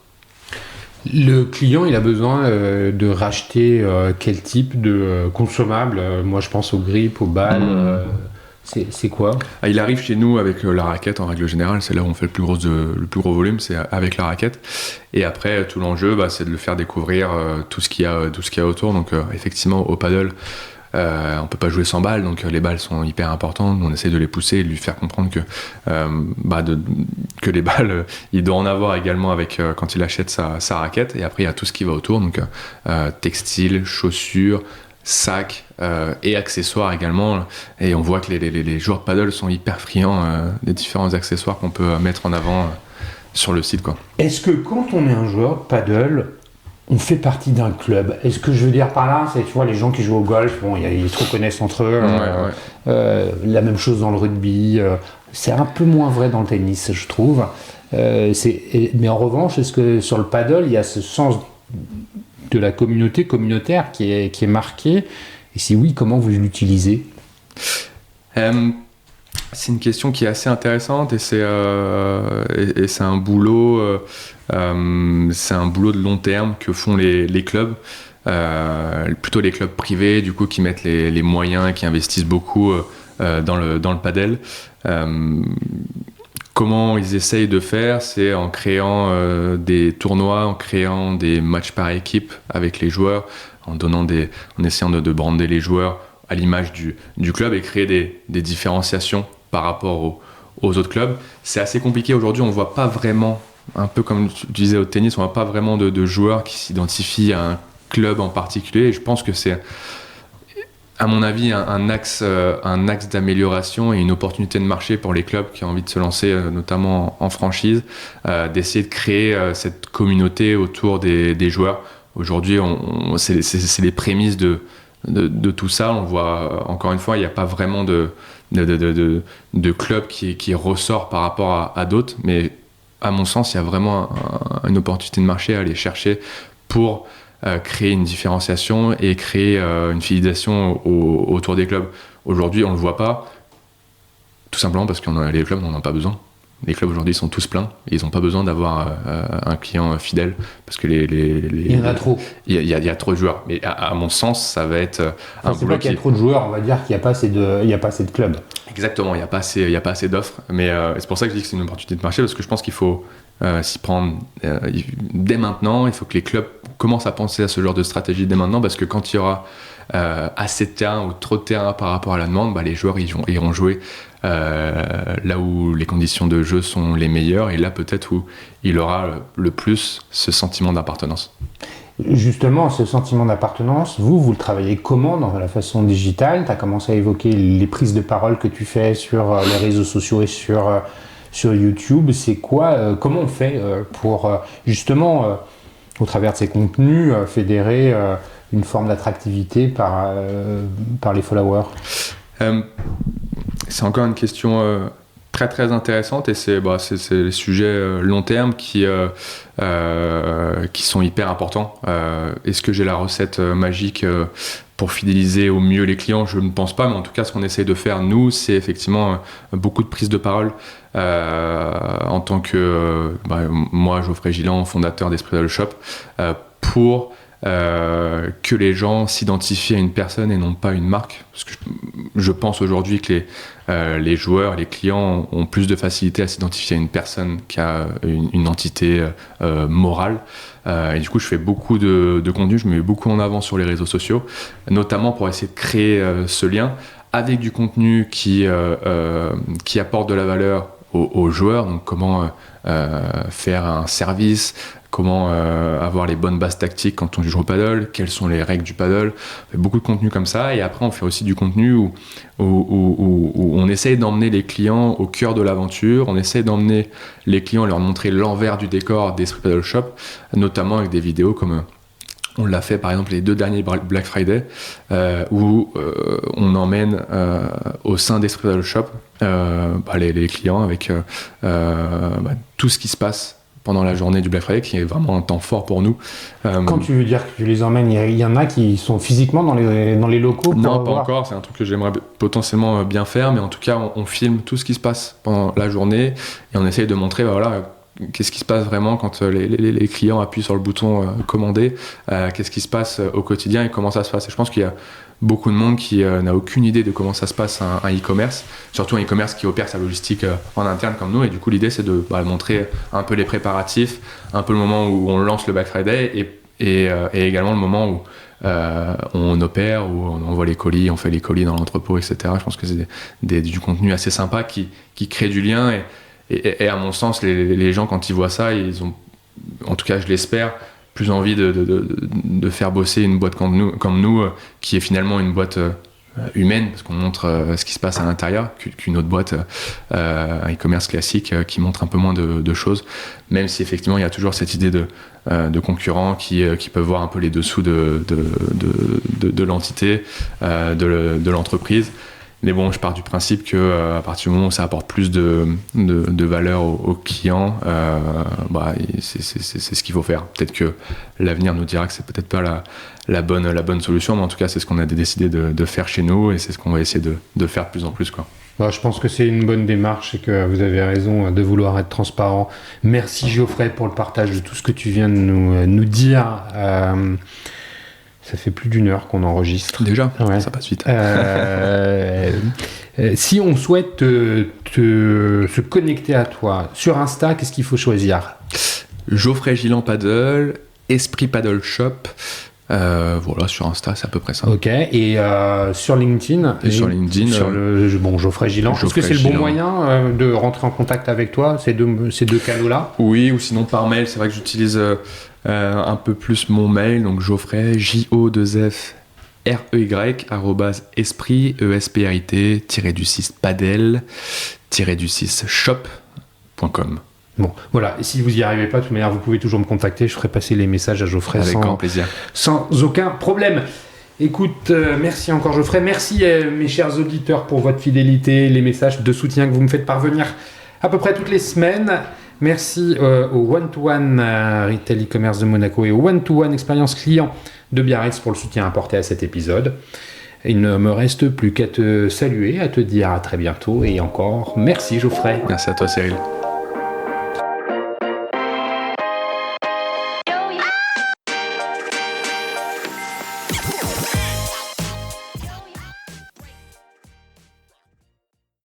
Le client, il a besoin de racheter quel type de consommable? Moi, je pense aux grippes, aux balles. C'est quoi? Il arrive chez nous avec la raquette, en règle générale. C'est là où on fait le plus gros volume, c'est avec la raquette. Et après, tout l'enjeu, c'est de le faire découvrir tout ce qu'il y a autour. Donc, effectivement, au paddle, on peut pas jouer sans balles, donc les balles sont hyper importantes. On essaie de les pousser et de lui faire comprendre que les balles, il doit en avoir également avec quand il achète sa raquette. Et après, il y a tout ce qui va autour, donc textile, chaussures, sacs et accessoires également. Et on voit que les joueurs de paddle sont hyper friands des différents accessoires qu'on peut mettre en avant sur le site, quoi. Est-ce que quand on est un joueur de paddle, on fait partie d'un club? Est-ce que je veux dire par là, c'est, tu vois, les gens qui jouent au golf, ils se reconnaissent entre eux. La même chose dans le rugby. C'est un peu moins vrai dans le tennis, je trouve. Mais en revanche, est-ce que sur le paddle, il y a ce sens de la communauté communautaire qui est marqué? Et si oui, comment vous l'utilisez? C'est une question qui est assez intéressante et c'est un boulot de long terme que font les clubs, plutôt les clubs privés du coup qui mettent les moyens et qui investissent beaucoup dans le padel. Comment ils essayent de faire, c'est en créant des tournois, en créant des matchs par équipe avec les joueurs, en essayant de brander les joueurs à l'image du club et créer des différenciations par rapport aux autres clubs. C'est assez compliqué aujourd'hui, on ne voit pas vraiment, un peu comme tu disais au tennis, on ne voit pas vraiment de joueurs qui s'identifient à un club en particulier. Et je pense que c'est, à mon avis, un axe d'amélioration et une opportunité de marché pour les clubs qui ont envie de se lancer, notamment en franchise, d'essayer de créer cette communauté autour des joueurs. Aujourd'hui, c'est les prémices de tout ça. On voit, encore une fois, il n'y a pas vraiment de club qui ressort par rapport à d'autres, mais à mon sens, il y a vraiment une opportunité de marché à aller chercher pour créer une différenciation et créer une fidélisation autour des clubs. Aujourd'hui, on ne le voit pas, tout simplement parce que les clubs n'en ont pas besoin. Les clubs aujourd'hui sont tous pleins et ils n'ont pas besoin d'avoir un client fidèle parce que il y en a trop. Il y a trop de joueurs. Mais à mon sens, ça va être un c'est pas qu'il y a trop de joueurs, on va dire qu'il n'y a pas assez de clubs. Exactement, il n'y a pas assez d'offres. Mais c'est pour ça que je dis que c'est une opportunité de marché parce que je pense qu'il faut s'y prendre dès maintenant. Il faut que les clubs commencent à penser à ce genre de stratégie dès maintenant parce que quand il y aura assez de terrain ou trop de terrain par rapport à la demande, les joueurs iront jouer là où les conditions de jeu sont les meilleures et là peut-être où il aura le plus ce sentiment d'appartenance. Justement, ce sentiment d'appartenance, vous le travaillez comment dans la façon digitale? Tu as commencé à évoquer les prises de parole que tu fais sur les réseaux sociaux et sur YouTube. C'est quoi, comment on fait pour justement, au travers de ces contenus, fédérer une forme d'attractivité par les followers? C'est encore une question très très intéressante et c'est les sujets long terme qui sont hyper importants. Est-ce que j'ai la recette magique pour fidéliser au mieux les clients? Je ne pense pas, mais en tout cas ce qu'on essaye de faire nous, c'est effectivement beaucoup de prise de parole en tant que moi Geoffrey Gillan, fondateur d'Esprit Paddle Shop, pour que les gens s'identifient à une personne et non pas à une marque. Parce que je pense aujourd'hui que les joueurs, les clients ont plus de facilité à s'identifier à une personne qu'à une entité morale. Et du coup, je fais beaucoup de contenu, je me mets beaucoup en avant sur les réseaux sociaux, notamment pour essayer de créer ce lien avec du contenu qui apporte de la valeur aux joueurs. Donc comment faire un service, comment avoir les bonnes bases tactiques quand on joue au paddle, quelles sont les règles du paddle. On fait beaucoup de contenu comme ça, et après on fait aussi du contenu où on essaye d'emmener les clients au cœur de l'aventure, on essaye d'emmener les clients, leur montrer l'envers du décor d'Esprit Paddle Shop, notamment avec des vidéos comme on l'a fait par exemple les 2 derniers Black Friday, où on emmène au sein d'Esprit Paddle Shop les clients avec tout ce qui se passe pendant la journée du Black Friday, qui est vraiment un temps fort pour nous. Quand tu veux dire que tu les emmènes, il y en a qui sont physiquement dans les locaux pour Non, pas encore, c'est un truc que j'aimerais potentiellement bien faire, mais en tout cas on filme tout ce qui se passe pendant la journée, et on essaye de montrer qu'est-ce qui se passe vraiment quand les clients appuient sur le bouton commander, qu'est-ce qui se passe au quotidien et comment ça se passe. Et je pense qu'il y a beaucoup de monde qui n'a aucune idée de comment ça se passe un e-commerce, surtout un e-commerce qui opère sa logistique en interne comme nous. Et du coup, l'idée, c'est de montrer un peu les préparatifs, un peu le moment où on lance le Black Friday et également le moment où on opère, où on envoie les colis, on fait les colis dans l'entrepôt, etc. Je pense que c'est du contenu assez sympa qui crée du lien. Et à mon sens, les gens, quand ils voient ça, ils ont, en tout cas je l'espère, plus envie de faire bosser une boîte comme nous, qui est finalement une boîte humaine, parce qu'on montre ce qui se passe à l'intérieur, qu'une autre boîte, un e-commerce classique, qui montre un peu moins de choses, même si effectivement il y a toujours cette idée de concurrents qui peuvent voir un peu les dessous de l'entité, de l'entreprise. Mais bon, je pars du principe que à partir du moment où ça apporte plus de valeur aux clients, c'est ce qu'il faut faire. Peut-être que l'avenir nous dira que c'est peut-être pas la bonne solution, mais en tout cas, c'est ce qu'on a décidé de faire chez nous, et c'est ce qu'on va essayer de faire de plus en plus, quoi. Je pense que c'est une bonne démarche et que vous avez raison de vouloir être transparent. Merci Geoffrey pour le partage de tout ce que tu viens de nous dire. Ça fait plus d'1 heure qu'on enregistre. Déjà, ouais. Ça passe vite. Si on souhaite se connecter à toi sur Insta, qu'est-ce qu'il faut choisir ? Geoffrey Gillan Paddle, Esprit Paddle Shop. Sur Insta, c'est à peu près ça. Ok, et sur LinkedIn Geoffrey Gillan. Est-ce que c'est le bon moyen de rentrer en contact avec toi, ces deux canaux-là ? Oui, ou sinon par mail. C'est vrai que j'utilise un peu plus mon mail, donc Geoffrey, J-O-2-F R-E-Y, @esprit, ESPRIT, _paddle, shop.com. Bon, voilà. Et si vous n'y arrivez pas, de toute manière, vous pouvez toujours me contacter. Je ferai passer les messages à Geoffrey avec grand plaisir. Sans aucun problème. Écoute, merci encore Geoffrey. Merci mes chers auditeurs pour votre fidélité, les messages de soutien que vous me faites parvenir à peu près toutes les semaines. Merci au One-to-One Retail e-commerce de Monaco et au One-to-One expérience client de Biarritz pour le soutien apporté à cet épisode. Il ne me reste plus qu'à te saluer, à te dire à très bientôt et encore merci Geoffrey. Merci à toi Cyril.